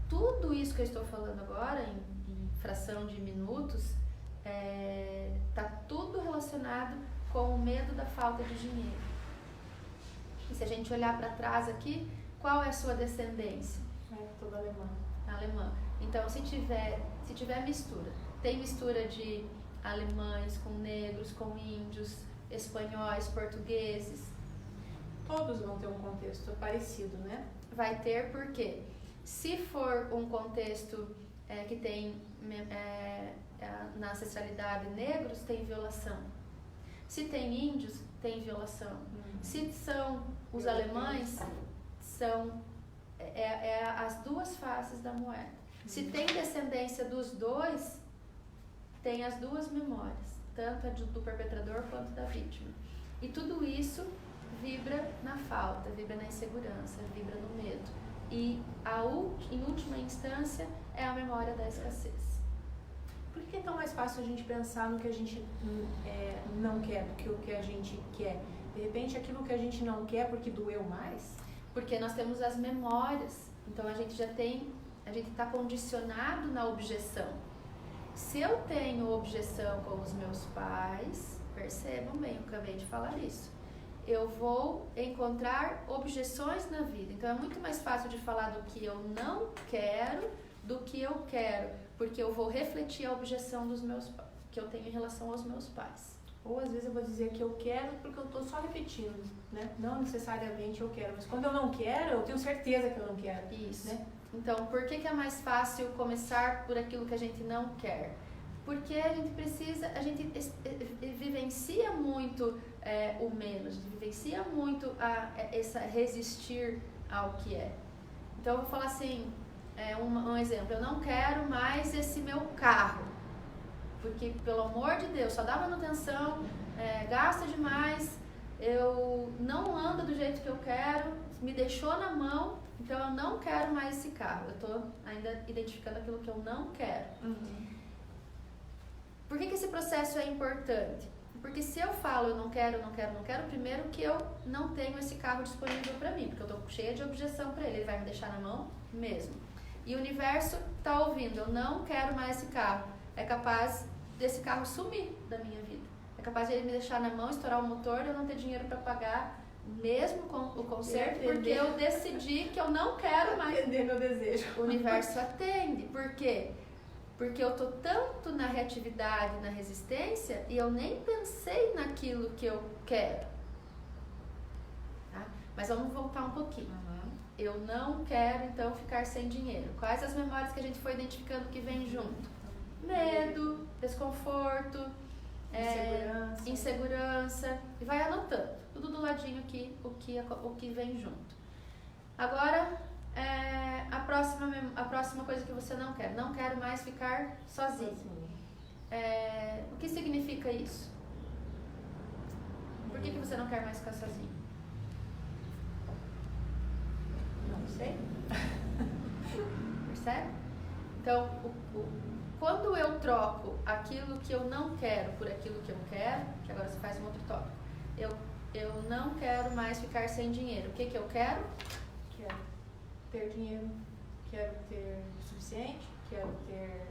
[SPEAKER 2] Tudo isso que eu estou falando agora, em fração de minutos, está tudo relacionado com o medo da falta de dinheiro. E se a gente olhar para trás aqui, qual é a sua descendência?
[SPEAKER 1] Toda alemã.
[SPEAKER 2] Alemã. Então, se tiver mistura, tem mistura de alemães com negros, com índios, espanhóis, portugueses.
[SPEAKER 1] Todos vão ter um contexto parecido, né?
[SPEAKER 2] Vai ter, porque se for um contexto que tem na ancestralidade negros, tem violação. Se tem índios, tem violação. Se são os alemães, são as duas faces da moeda. Se tem descendência dos dois, tem as duas memórias, tanto a do perpetrador quanto da vítima. E tudo isso vibra na falta, vibra na insegurança, vibra no medo. E em última instância é a memória da escassez.
[SPEAKER 1] Por que é tão mais fácil a gente pensar no que a gente não quer do que o que a gente quer? De repente aquilo que a gente não quer porque doeu mais?
[SPEAKER 2] Porque nós temos as memórias, então a gente está condicionado na objeção. Se eu tenho objeção com os meus pais, percebam bem, eu acabei de falar isso, eu vou encontrar objeções na vida. Então é muito mais fácil de falar do que eu não quero do que eu quero, porque eu vou refletir a objeção que eu tenho em relação aos meus pais.
[SPEAKER 1] Ou às vezes eu vou dizer que eu quero porque eu estou só repetindo, né? Não necessariamente eu quero, mas quando eu não quero, eu tenho certeza que eu não quero.
[SPEAKER 2] Isso.
[SPEAKER 1] Né?
[SPEAKER 2] Então, por que é mais fácil começar por aquilo que a gente não quer? Porque a gente vivencia muito o menos, a gente vivencia muito essa resistir ao que é. Então, eu vou falar assim, um exemplo, eu não quero mais esse meu carro, porque, pelo amor de Deus, só dá manutenção, gasta demais, eu não ando do jeito que eu quero, me deixou na mão, então eu não quero mais esse carro. Eu estou ainda identificando aquilo que eu não quero. Por que esse processo é importante? Porque se eu falo eu não quero, primeiro que eu não tenho esse carro disponível para mim, porque eu estou cheia de objeção para ele vai me deixar na mão mesmo. E o universo está ouvindo, eu não quero mais esse carro. É capaz desse carro sumir da minha vida. É capaz de ele me deixar na mão, estourar o motor e eu não ter dinheiro para pagar mesmo com o conserto, porque eu decidi que eu não quero mais.
[SPEAKER 1] Atender meu desejo.
[SPEAKER 2] O universo atende. Por quê? Porque eu tô tanto na reatividade, na resistência, e eu nem pensei naquilo que eu quero. Tá? Mas vamos voltar um pouquinho. Eu não quero, então, ficar sem dinheiro. Quais as memórias que a gente foi identificando que vem junto? Medo, desconforto, insegurança. E vai anotando, tudo do ladinho aqui, o que vem junto. Agora, a próxima coisa que você não quer. Não quero mais ficar sozinho. O que significa isso? Por que você não quer mais ficar sozinho?
[SPEAKER 1] Não sei.
[SPEAKER 2] Percebe? Então, quando eu troco aquilo que eu não quero por aquilo que eu quero, que agora você faz um outro tópico. eu não quero mais ficar sem dinheiro. O que eu quero?
[SPEAKER 1] Quero ter dinheiro, quero ter o suficiente, quero ter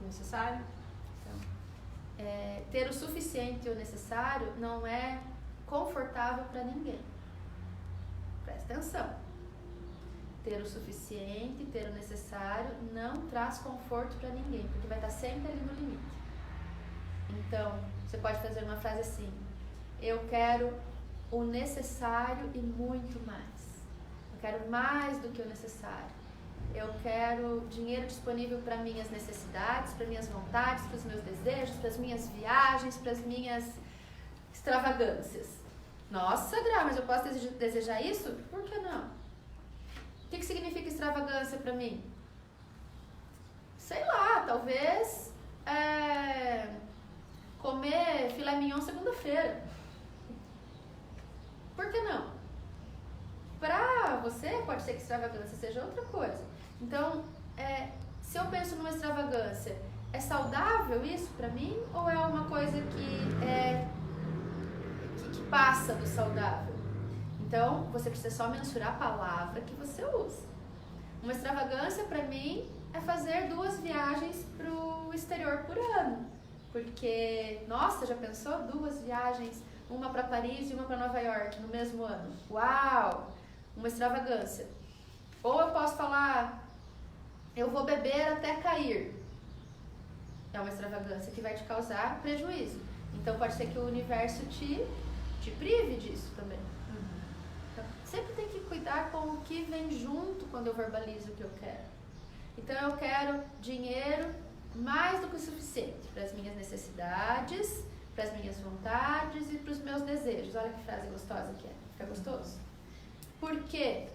[SPEAKER 1] o necessário.
[SPEAKER 2] Então, ter o suficiente e o necessário não é confortável para ninguém. Presta atenção. Ter o suficiente, ter o necessário não traz conforto para ninguém, porque vai estar sempre ali no limite. Então, você pode fazer uma frase assim: eu quero o necessário e muito mais. Eu quero mais do que o necessário. Eu quero dinheiro disponível para minhas necessidades, para minhas vontades, para os meus desejos, para as minhas viagens, para as minhas extravagâncias. Nossa, Gra, mas eu posso desejar isso? Por que não? O que significa extravagância para mim? Sei lá, talvez comer filé mignon segunda-feira. Por que não? Pra você, pode ser que extravagância seja outra coisa. Então, se eu penso numa extravagância, é saudável isso pra mim? Ou é uma coisa que passa do saudável? Então, você precisa só mensurar a palavra que você usa. Uma extravagância pra mim é fazer 2 viagens pro exterior por ano. Porque, nossa, já pensou? 2 viagens, uma para Paris e uma para Nova York no mesmo ano. Uau! Uma extravagância. Ou eu posso falar, eu vou beber até cair. É uma extravagância que vai te causar prejuízo. Então pode ser que o universo te prive disso também. Então, sempre tem que cuidar com o que vem junto quando eu verbalizo o que eu quero. Então eu quero dinheiro mais do que o suficiente para as minhas necessidades, para as minhas vontades e para os meus desejos. Olha que frase gostosa que é. Fica gostoso? Por quê?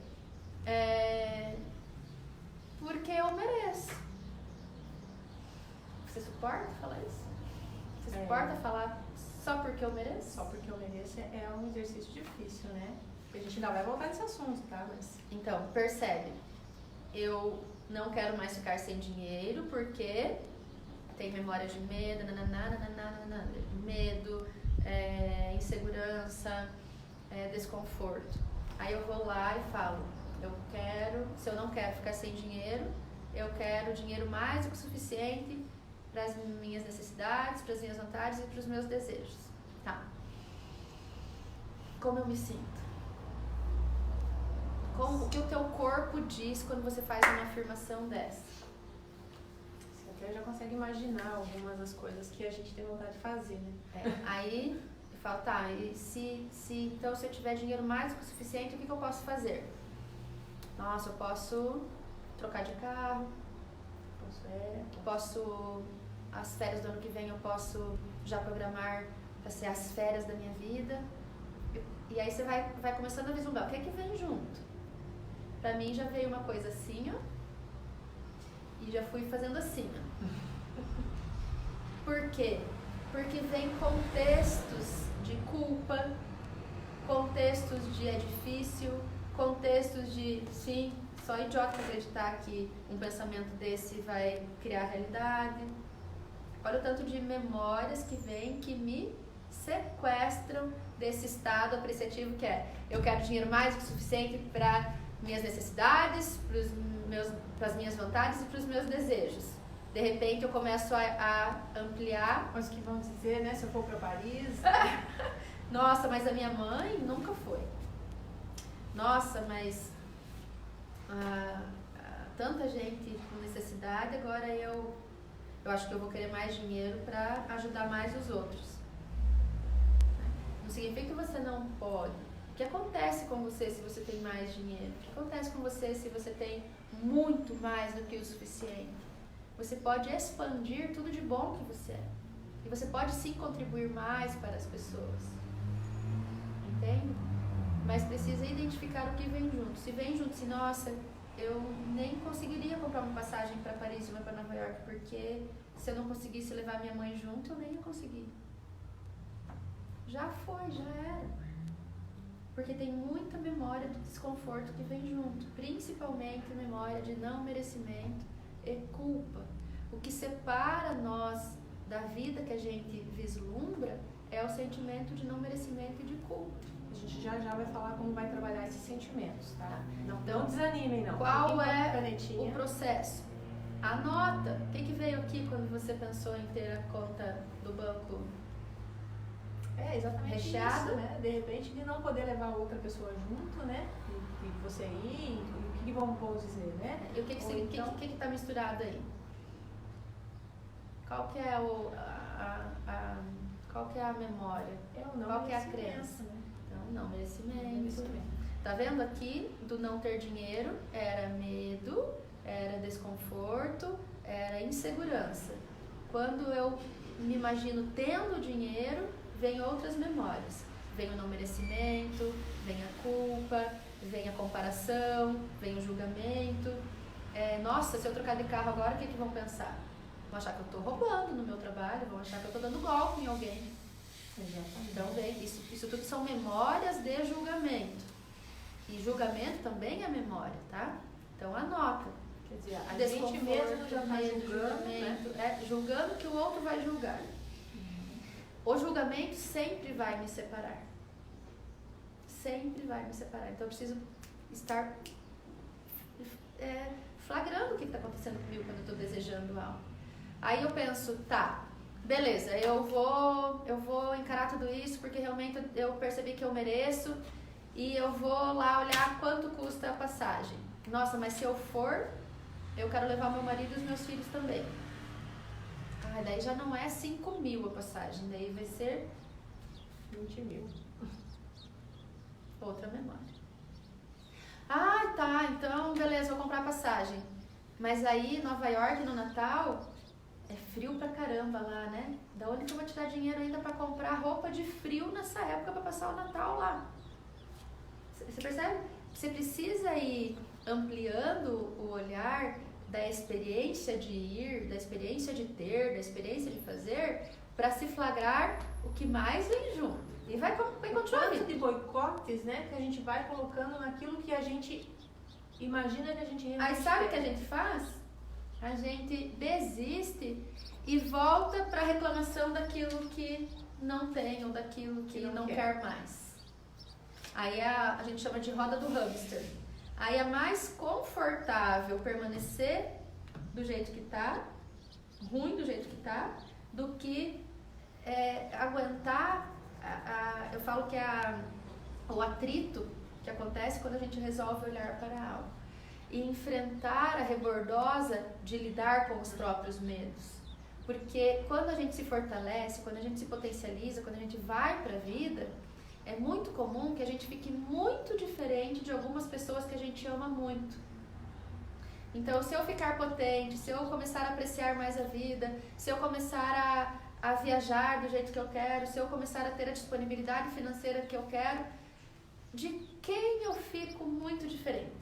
[SPEAKER 2] Porque eu mereço. Você suporta falar isso? Você suporta falar só porque eu mereço?
[SPEAKER 1] Só porque eu mereço é um exercício difícil, né? Porque a gente ainda vai voltar nesse assunto, tá? Mas...
[SPEAKER 2] Então, percebe. Eu não quero mais ficar sem dinheiro porque tem memória de medo, medo, insegurança, desconforto. Aí eu vou lá e falo, se eu não quero ficar sem dinheiro, eu quero dinheiro mais do que o suficiente para as minhas necessidades, para as minhas vontades e para os meus desejos. Tá. Como eu me sinto? O que o teu corpo diz quando você faz uma afirmação dessa?
[SPEAKER 1] Você até já consegue imaginar algumas das coisas que a gente tem vontade de fazer, né?
[SPEAKER 2] Aí eu falo, tá, e então se eu tiver dinheiro mais do que o suficiente, o que eu posso fazer? Nossa, eu posso trocar de carro, as férias do ano que vem eu posso já programar para ser as férias da minha vida. E aí você vai começando a vislumbrar o que é que vem junto. Pra mim já veio uma coisa assim, ó, e já fui fazendo assim, ó. Por quê? Porque vem contextos de culpa, contextos de é difícil, contextos de, sim, só idiota acreditar que um pensamento desse vai criar realidade. Olha o tanto de memórias que vem que me sequestram desse estado apreciativo que é, eu quero dinheiro mais do que o suficiente para minhas necessidades, para as minhas vontades e para os meus desejos. De repente eu começo a ampliar.
[SPEAKER 1] Mas o que vão dizer, né? Se eu for para Paris...
[SPEAKER 2] Nossa, mas a minha mãe nunca foi. Nossa, mas tanta gente com necessidade, agora eu acho que eu vou querer mais dinheiro para ajudar mais os outros. Não significa que você não pode. O que acontece com você se você tem mais dinheiro? O que acontece com você se você tem muito mais do que o suficiente? Você pode expandir tudo de bom que você é. E você pode sim contribuir mais para as pessoas. Entende? Mas precisa identificar o que vem junto. Se vem junto, se nossa, eu nem conseguiria comprar uma passagem para Paris e uma para Nova York, porque se eu não conseguisse levar minha mãe junto, eu nem ia conseguir. Já foi, já era. Porque tem muita memória do desconforto que vem junto, principalmente memória de não merecimento e culpa. O que separa nós da vida que a gente vislumbra é o sentimento de não merecimento e de culpa.
[SPEAKER 1] A gente já vai falar como vai trabalhar esses sentimentos, tá?
[SPEAKER 2] Então,
[SPEAKER 1] Não desanimem, não.
[SPEAKER 2] Qual é o processo? Anota. O que veio aqui quando você pensou em ter a conta do banco
[SPEAKER 1] exatamente
[SPEAKER 2] recheada?
[SPEAKER 1] Isso, né? De repente, de não poder levar outra pessoa junto, né? E você ir, o que vamos dizer, né?
[SPEAKER 2] E o que está misturado aí? Qual que é qual que é a memória? Qual que é a crença?
[SPEAKER 1] Né?
[SPEAKER 2] Então, não merecimento. Tá vendo aqui, do não ter dinheiro, era medo, era desconforto, era insegurança. Quando eu me imagino tendo dinheiro, vem outras memórias. Vem o não merecimento, vem a culpa, vem a comparação, vem o julgamento. Nossa, se eu trocar de carro agora, o que vão pensar? Vão achar que eu estou roubando no meu trabalho, vão achar que eu estou dando golpe em alguém.
[SPEAKER 1] Exatamente.
[SPEAKER 2] Então, isso tudo são memórias de julgamento. E julgamento também é memória, tá? Então, anota.
[SPEAKER 1] Quer dizer, a gente mesmo já está julgando, né?
[SPEAKER 2] Julgando que o outro vai julgar. O julgamento sempre vai me separar. Sempre vai me separar. Então, eu preciso estar flagrando o que está acontecendo comigo quando eu estou desejando algo. Aí eu penso, tá, beleza, eu vou encarar tudo isso porque realmente eu percebi que eu mereço e eu vou lá olhar quanto custa a passagem. Nossa, mas se eu for, eu quero levar meu marido e os meus filhos também. Daí já não é 5.000 a passagem, daí vai ser
[SPEAKER 1] 20.000.
[SPEAKER 2] Outra memória. Tá, então beleza, vou comprar a passagem. Mas aí, Nova York, no Natal, é frio pra caramba lá, né? Da onde que eu vou tirar dinheiro ainda pra comprar roupa de frio nessa época pra passar o Natal lá? Você percebe? Você precisa ir ampliando o olhar da experiência de ir, da experiência de ter, da experiência de fazer, pra se flagrar o que mais vem junto. E vai continuar
[SPEAKER 1] vindo. De boicotes, né? Que a gente vai colocando naquilo que a gente imagina que a gente realmente
[SPEAKER 2] Aí sabe o que a gente faz? A gente desiste e volta para a reclamação daquilo que não tem ou daquilo que não quer mais. Aí a gente chama de roda do hamster. Aí é mais confortável permanecer do jeito que tá, ruim do jeito que tá, do que aguentar. Eu falo que o atrito que acontece quando a gente resolve olhar para algo e enfrentar a rebordosa de lidar com os próprios medos. Porque quando a gente se fortalece, quando a gente se potencializa, quando a gente vai para a vida, é muito comum que a gente fique muito diferente de algumas pessoas que a gente ama muito. Então, se eu ficar potente, se eu começar a apreciar mais a vida, se eu começar a viajar do jeito que eu quero, se eu começar a ter a disponibilidade financeira que eu quero, de quem eu fico muito diferente?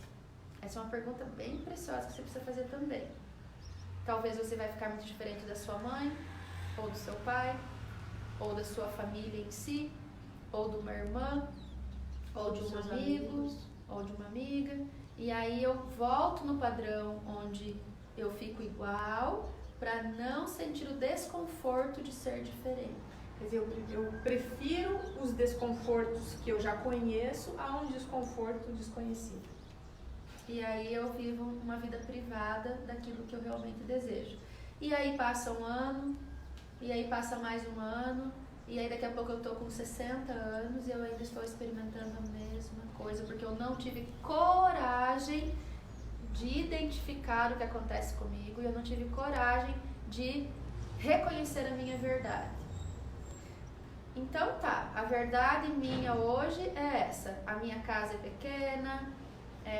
[SPEAKER 2] Essa é uma pergunta bem preciosa que você precisa fazer também. Talvez você vai ficar muito diferente da sua mãe, ou do seu pai, ou da sua família em si, ou de uma irmã, ou de um amigo, ou de uma amiga. E aí eu volto no padrão onde eu fico igual para não sentir o desconforto de ser diferente.
[SPEAKER 1] Quer dizer, eu prefiro os desconfortos que eu já conheço a um desconforto desconhecido.
[SPEAKER 2] E aí eu vivo uma vida privada daquilo que eu realmente desejo. E aí passa um ano, e aí passa mais um ano, e aí daqui a pouco eu tô com 60 anos e eu ainda estou experimentando a mesma coisa, porque eu não tive coragem de identificar o que acontece comigo e eu não tive coragem de reconhecer a minha verdade. Então tá, a verdade minha hoje é essa: a minha casa é pequena,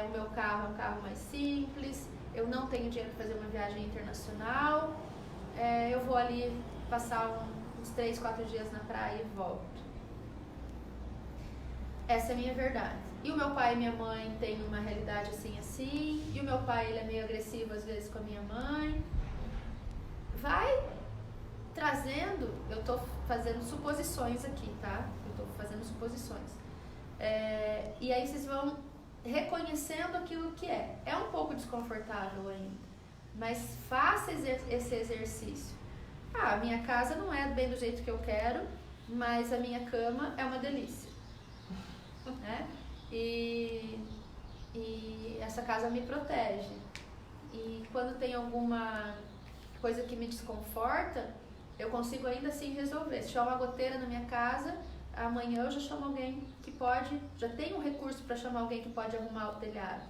[SPEAKER 2] o meu carro é um carro mais simples, eu não tenho dinheiro para fazer uma viagem internacional, eu vou ali passar uns 3, 4 dias na praia e volto. Essa é a minha verdade. E o meu pai e minha mãe têm uma realidade assim, e o meu pai ele é meio agressivo às vezes com a minha mãe. Vai trazendo, eu tô fazendo suposições aqui, tá? Eu tô fazendo suposições. E aí vocês vão reconhecendo aquilo que é. É um pouco desconfortável ainda, mas faça esse exercício. A minha casa não é bem do jeito que eu quero, mas a minha cama é uma delícia, né? E essa casa me protege. E quando tem alguma coisa que me desconforta, eu consigo ainda assim resolver. Se tiver uma goteira na minha casa, amanhã eu já chamo alguém que pode, já tenho um recurso para chamar alguém que pode arrumar o telhado.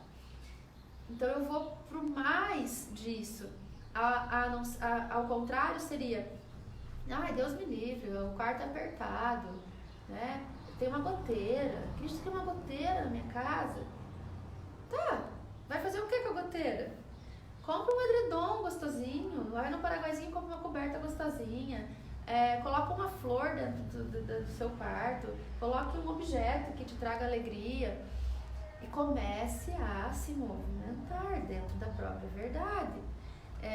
[SPEAKER 2] Então eu vou pro mais disso. Ao contrário seria, ai, Deus me livre, o quarto é apertado, né? Tem uma goteira, Cristo tem uma goteira na minha casa. Tá, vai fazer o que com a goteira? Compra um edredom gostosinho, vai no Paraguaizinho e compra uma coberta gostosinha, coloca uma flor dentro do seu quarto, coloque um objeto que te traga alegria e comece a se movimentar dentro da própria verdade.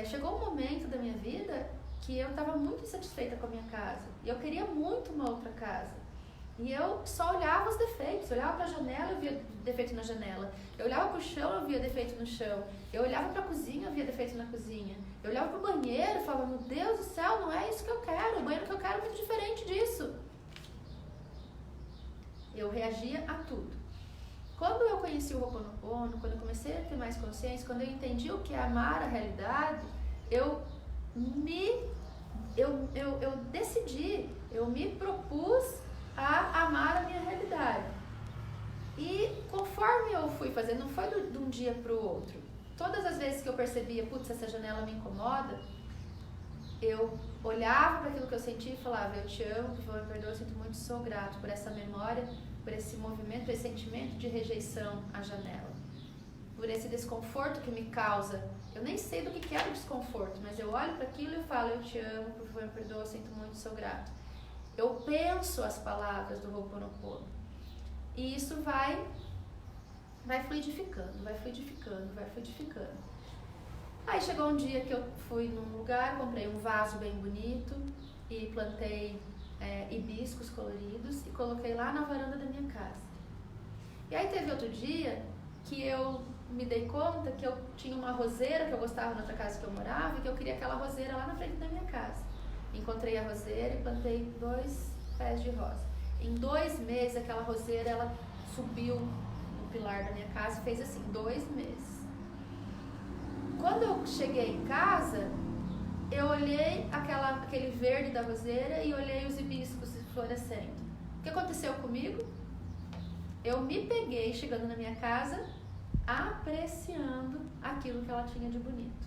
[SPEAKER 2] Chegou um momento da minha vida que eu estava muito insatisfeita com a minha casa e eu queria muito uma outra casa. E eu só olhava os defeitos, eu olhava para a janela, eu via defeito na janela. Eu olhava para o chão, eu via defeito no chão. Eu olhava para a cozinha, eu via defeito na cozinha. Eu olhava para o banheiro e falava, meu Deus do céu, não é isso que eu quero. O banheiro que eu quero é muito diferente disso. Eu reagia a tudo. Quando eu conheci o Ho'oponopono, quando eu comecei a ter mais consciência, quando eu entendi o que é amar a realidade, eu decidi, eu me propus a amar a minha realidade. E conforme eu fui fazendo, não foi de um dia para o outro. Todas as vezes que eu percebia, putz, essa janela me incomoda, eu olhava para aquilo que eu sentia e falava, eu te amo, por favor, me perdoa, eu sinto muito, sou grato por essa memória, por esse movimento, por esse sentimento de rejeição à janela, por esse desconforto que me causa. Eu nem sei do que é o desconforto, mas eu olho para aquilo e falo, eu te amo, por favor, me perdoa, eu sinto muito, sou grato. Eu penso as palavras do Ho'oponopono. E isso vai fluidificando, vai fluidificando, vai fluidificando. Aí chegou um dia que eu fui num lugar, comprei um vaso bem bonito e plantei hibiscos coloridos e coloquei lá na varanda da minha casa. E aí teve outro dia que eu me dei conta que eu tinha uma roseira que eu gostava na outra casa que eu morava e que eu queria aquela roseira lá na frente da minha casa. Encontrei a roseira e plantei 2 pés de rosa. Em 2 meses, aquela roseira, ela subiu no pilar da minha casa e fez assim, 2 meses. Quando eu cheguei em casa, eu olhei aquele verde da roseira e olhei os hibiscos florescendo. O que aconteceu comigo? Eu me peguei chegando na minha casa, apreciando aquilo que ela tinha de bonito.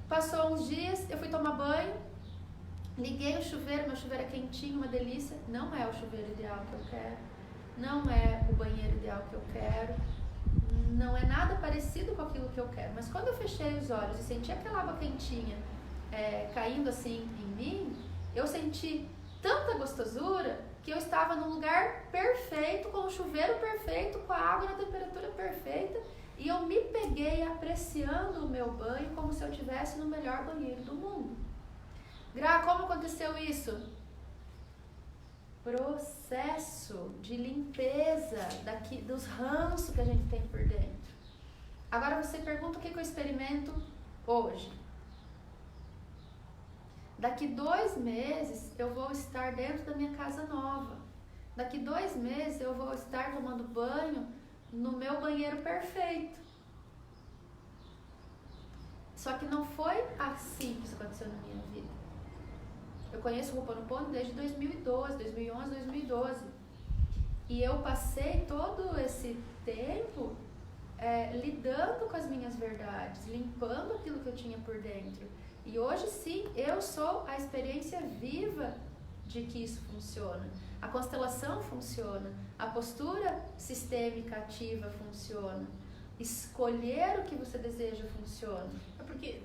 [SPEAKER 2] Passou uns dias, eu fui tomar banho, liguei o chuveiro, meu chuveiro é quentinho, uma delícia. Não é o chuveiro ideal que eu quero, não é o banheiro ideal que eu quero, não é nada parecido com aquilo que eu quero. Mas quando eu fechei os olhos e senti aquela água quentinha caindo assim em mim, eu senti tanta gostosura que eu estava num lugar perfeito, com o chuveiro perfeito, com a água na temperatura perfeita, e eu me peguei apreciando o meu banho como se eu estivesse no melhor banheiro do mundo. Gra, como aconteceu isso? Processo de limpeza dos ranços que a gente tem por dentro. Agora você pergunta o que eu experimento hoje. Daqui 2 meses eu vou estar dentro da minha casa nova. Daqui 2 meses eu vou estar tomando banho no meu banheiro perfeito. Só que não foi assim que isso aconteceu na minha vida. Eu conheço o Ho'oponopono desde 2012, 2011, 2012. E eu passei todo esse tempo lidando com as minhas verdades, limpando aquilo que eu tinha por dentro. E hoje sim, eu sou a experiência viva de que isso funciona. A constelação funciona, a postura sistêmica ativa funciona, escolher o que você deseja funciona.
[SPEAKER 1] É porque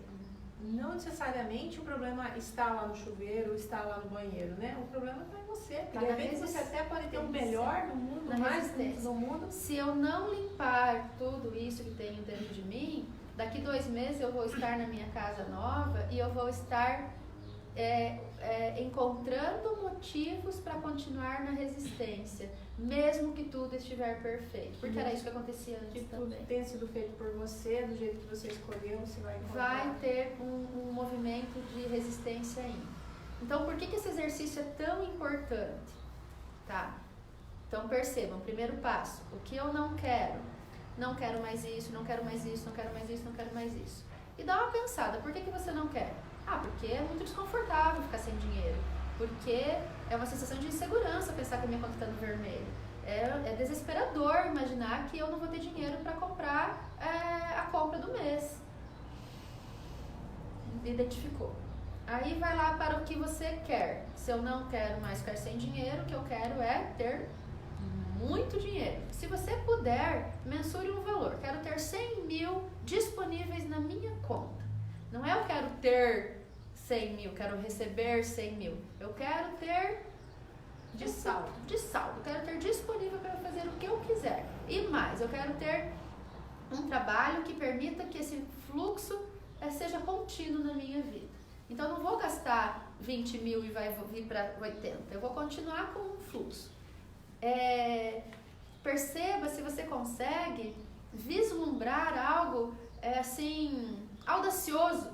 [SPEAKER 1] não necessariamente o problema está lá no chuveiro ou está lá no banheiro, né? O problema está em você. Porque de repente você até pode ter o melhor do mundo, mais bonito do mundo.
[SPEAKER 2] Se eu não limpar tudo isso que tenho dentro de mim, daqui 2 meses eu vou estar na minha casa nova e eu vou estar encontrando motivos para continuar na resistência, mesmo que tudo estiver perfeito. Porque era isso que acontecia antes também.
[SPEAKER 1] Tudo tenha sido feito por você, do jeito que você escolheu, você vai encontrar.
[SPEAKER 2] Vai ter um movimento de resistência ainda. Então, por que esse exercício é tão importante? Tá? Então, percebam, primeiro passo, o que eu não quero? Não quero mais isso, não quero mais isso, não quero mais isso, não quero mais isso. E dá uma pensada, por que você não quer? Porque é muito desconfortável ficar sem dinheiro. Porque é uma sensação de insegurança pensar que a minha conta está no vermelho. É desesperador imaginar que eu não vou ter dinheiro para comprar a compra do mês. Identificou. Aí vai lá para o que você quer. Se eu não quero mais ficar sem dinheiro, o que eu quero é ter muito dinheiro. Se você puder, mensure um valor. Quero ter 100 mil disponíveis na minha conta. Não é eu quero ter 100 mil, quero receber 100 mil. Eu quero ter de saldo. Eu quero ter disponível para fazer o que eu quiser. E mais, eu quero ter um trabalho que permita que esse fluxo seja contínuo na minha vida. Então, eu não vou gastar 20 mil e vai vir para 80. Eu vou continuar com um fluxo. Perceba se você consegue vislumbrar algo assim, audacioso.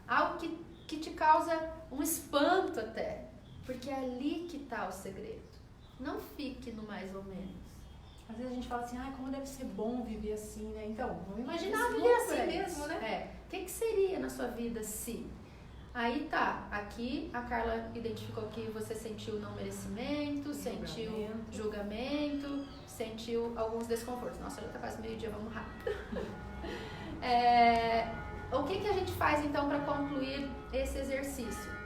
[SPEAKER 2] Algo que te causa um espanto até. Porque é ali que está o segredo. Não fique no mais ou menos.
[SPEAKER 1] Às vezes a gente fala assim, como deve ser bom viver assim, né? Então, vamos imaginar
[SPEAKER 2] viver assim mesmo, né? O que seria na sua vida se? Aí tá, aqui a Carla identificou que você sentiu não merecimento, sentiu julgamento, sentiu alguns desconfortos. Nossa, já tá quase meio-dia, vamos rápido. O que a gente faz então para concluir esse exercício?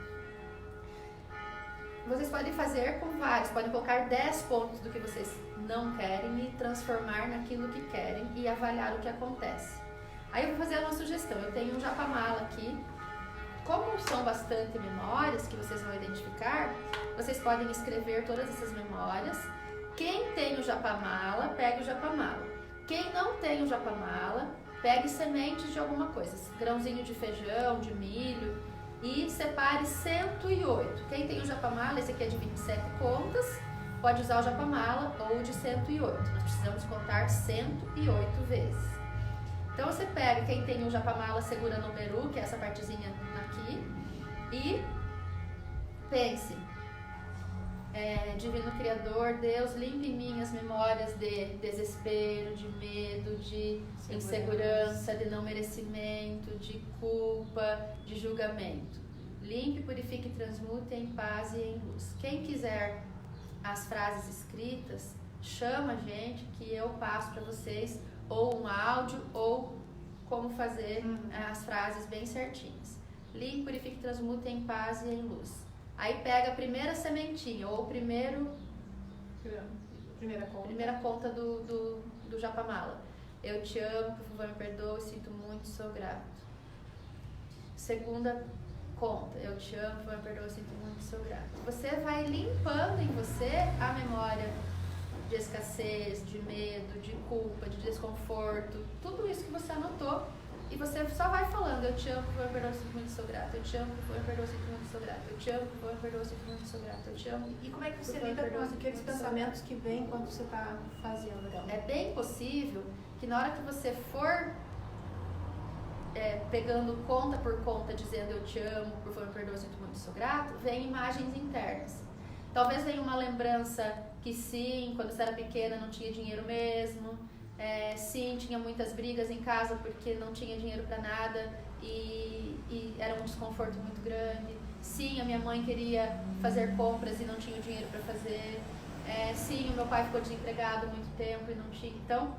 [SPEAKER 2] Vocês podem fazer com vários, podem colocar 10 pontos do que vocês não querem e transformar naquilo que querem e avaliar o que acontece. Aí eu vou fazer uma sugestão, eu tenho um japamala aqui. Como são bastante memórias que vocês vão identificar, vocês podem escrever todas essas memórias. Quem tem o japamala, pegue o japamala. Quem não tem o japamala, pegue sementes de alguma coisa, grãozinho de feijão, de milho, e separe 108. Quem tem o japamala, esse aqui é de 27 contas, pode usar o japamala ou de 108. Nós precisamos contar 108 vezes. Então você pega, quem tem o japamala, segura no meru, que é essa partezinha aqui, e pense, Divino Criador, Deus, limpe minhas memórias de desespero, de medo, de insegurança, de não merecimento, de culpa, de julgamento. Limpe, purifique, transmute em paz e em luz. Quem quiser as frases escritas, chama a gente que eu passo para vocês ou um áudio ou como fazer as frases bem certinhas. Limpe, purifique, transmute em paz e em luz. Aí pega a primeira sementinha ou primeira conta do japamala. Eu te amo, por favor me perdoe, sinto muito, sou grato. Segunda conta, eu te amo, por favor me perdoe, sinto muito, sou grato. Você vai limpando em você a memória de escassez, de medo, de culpa, de desconforto, tudo isso que você anotou. E você só vai falando, eu te amo, por favor, perdoa, sinto muito, sou grato. Eu te amo, por favor, perdoa, sinto muito, sou grato. Eu te amo, por favor, perdoa, sinto muito, sou grato. Eu te amo.
[SPEAKER 1] E como é que você lida com aqueles pensamentos que vêm quando você está fazendo? Então?
[SPEAKER 2] É bem possível que na hora que você for pegando conta por conta, dizendo eu te amo, por favor, perdoa, sinto muito, sou grato, vem imagens internas. Talvez venha uma lembrança que sim, quando você era pequena não tinha dinheiro mesmo. Sim, tinha muitas brigas em casa porque não tinha dinheiro para nada e era um desconforto muito grande. Sim, a minha mãe queria fazer compras e não tinha o dinheiro para fazer. Sim, o meu pai ficou desempregado há muito tempo e não tinha. Então,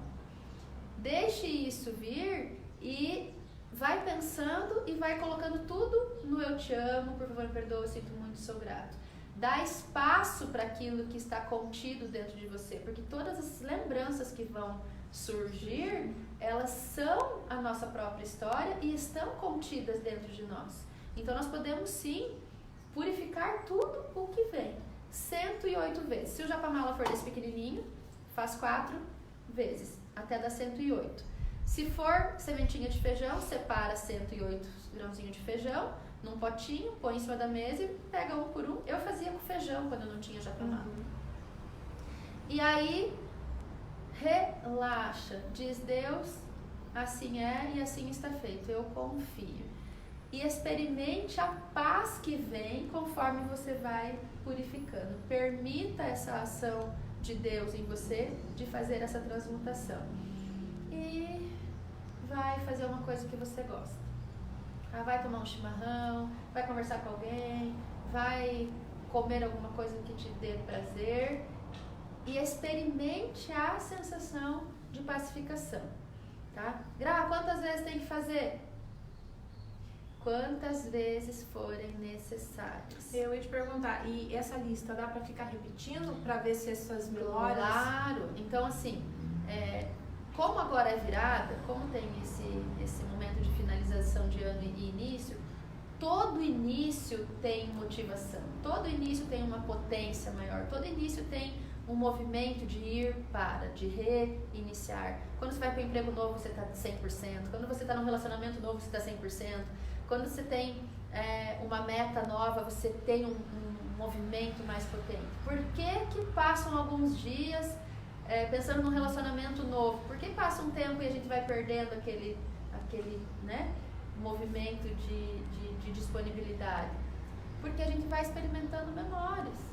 [SPEAKER 2] deixe isso vir e vai pensando e vai colocando tudo no eu te amo, por favor, me perdoa, sinto muito, sou grato. Dá espaço para aquilo que está contido dentro de você, porque todas as lembranças que vão surgir, elas são a nossa própria história e estão contidas dentro de nós. Então nós podemos sim purificar tudo o que vem 108 vezes. Se o japamala for desse pequenininho, faz 4 vezes até dar 108. Se for sementinha de feijão, separa 108 grãozinhos de feijão num potinho, põe em cima da mesa e pega um por um. Eu fazia com feijão quando eu não tinha japamala. E aí relaxa, diz Deus, assim é e assim está feito, eu confio. e experimente a paz que vem conforme você vai purificando. Permita essa ação de Deus em você de fazer essa transmutação. E vai fazer uma coisa que você gosta. Vai tomar um chimarrão, vai conversar com alguém, vai comer alguma coisa que te dê prazer e experimente a sensação de pacificação, tá? Gra, quantas vezes tem que fazer? Quantas vezes forem necessárias.
[SPEAKER 1] Eu ia te perguntar, e essa lista dá para ficar repetindo para ver se essas memórias...
[SPEAKER 2] Claro, então assim, como agora é virada, como tem esse momento de finalização de ano e início, todo início tem motivação, todo início tem uma potência maior, todo início tem um movimento de ir para, de reiniciar. Quando você vai para um emprego novo, você está 100%. Quando você está num relacionamento novo, você está 100%. Quando você tem uma meta nova, você tem um movimento mais potente. Por que passam alguns dias pensando num relacionamento novo? Por que passa um tempo e a gente vai perdendo aquele né, movimento de disponibilidade? Porque a gente vai experimentando memórias.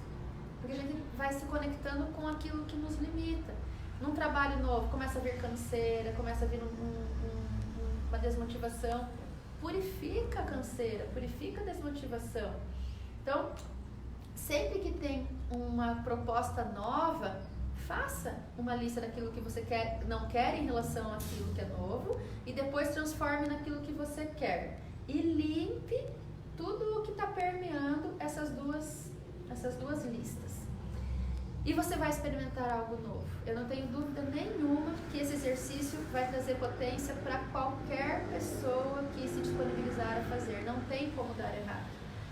[SPEAKER 2] Porque a gente vai se conectando com aquilo que nos limita. Num trabalho novo, começa a vir canseira, começa a vir uma desmotivação. Purifica a canseira, purifica a desmotivação. Então, sempre que tem uma proposta nova, faça uma lista daquilo que você não quer em relação àquilo que é novo e depois transforme naquilo que você quer. E limpe tudo o que está permeando essas duas listas. E você vai experimentar algo novo. Eu não tenho dúvida nenhuma que esse exercício vai trazer potência para qualquer pessoa que se disponibilizar a fazer. Não tem como dar errado.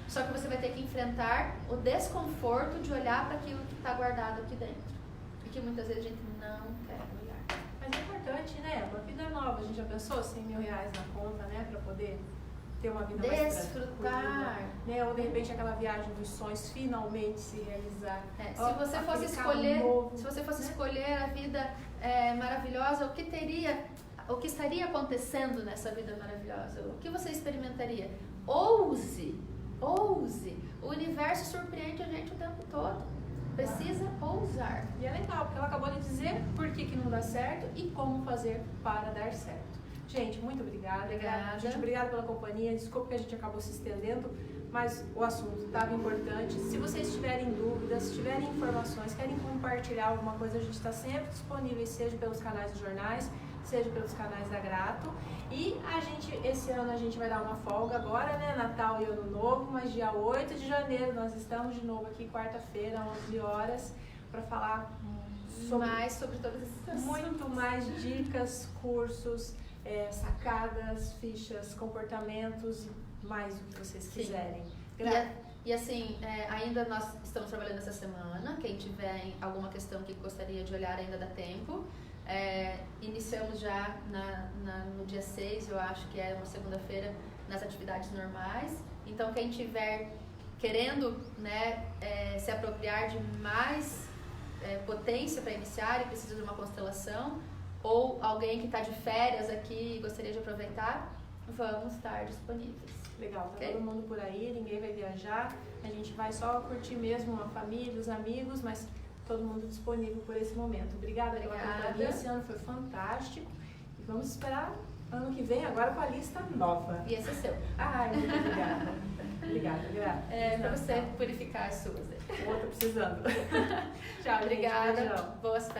[SPEAKER 2] Só que você vai ter que enfrentar o desconforto de olhar para aquilo que está guardado aqui dentro. E que muitas vezes a gente não quer olhar.
[SPEAKER 1] Mas é importante, né? Uma vida nova. A gente já pensou R$100 mil na conta, né? Para poder ter uma vida mais
[SPEAKER 2] desfrutar,
[SPEAKER 1] né? Ou de repente aquela viagem dos sonhos finalmente se realizar.
[SPEAKER 2] Se você fosse escolher, novo, se você fosse escolher a vida maravilhosa, o que estaria acontecendo nessa vida maravilhosa? O que você experimentaria? Ouse. O universo surpreende a gente o tempo todo. Precisa ousar.
[SPEAKER 1] E é legal, porque ela acabou de dizer por que não dá certo e como fazer para dar certo. Gente, muito obrigada. Gente, obrigada pela companhia. Desculpa que a gente acabou se estendendo, mas o assunto estava importante. Se vocês tiverem dúvidas, se tiverem informações, querem compartilhar alguma coisa, a gente está sempre disponível, seja pelos canais dos jornais, seja pelos canais da Grato. E esse ano a gente vai dar uma folga agora, né? Natal e Ano Novo, mas dia 8 de janeiro nós estamos de novo aqui, quarta-feira, às 11 horas, para falar
[SPEAKER 2] mais sobre todas essas coisas.
[SPEAKER 1] Muito mais dicas, cursos, sacadas, fichas, comportamentos e mais o que vocês quiserem.
[SPEAKER 2] E assim, ainda nós estamos trabalhando essa semana. Quem tiver alguma questão que gostaria de olhar, ainda dá tempo. Iniciamos já no dia 6, eu acho que é uma segunda-feira, nas atividades normais. Então, quem tiver querendo, né, se apropriar de mais potência para iniciar e precisa de uma constelação, ou alguém que está de férias aqui e gostaria de aproveitar, vamos estar disponíveis.
[SPEAKER 1] Legal, tá todo mundo por aí, ninguém vai viajar, a gente vai só curtir mesmo a família, os amigos, mas todo mundo disponível por esse momento. Obrigada pela companhia, esse ano foi fantástico e vamos esperar ano que vem agora com a lista nova.
[SPEAKER 2] E esse é seu.
[SPEAKER 1] Ai, muito obrigada. Obrigada, Gra.
[SPEAKER 2] Para você purificar as suas.
[SPEAKER 1] O outro precisando.
[SPEAKER 2] Tchau, obrigada. Boas férias.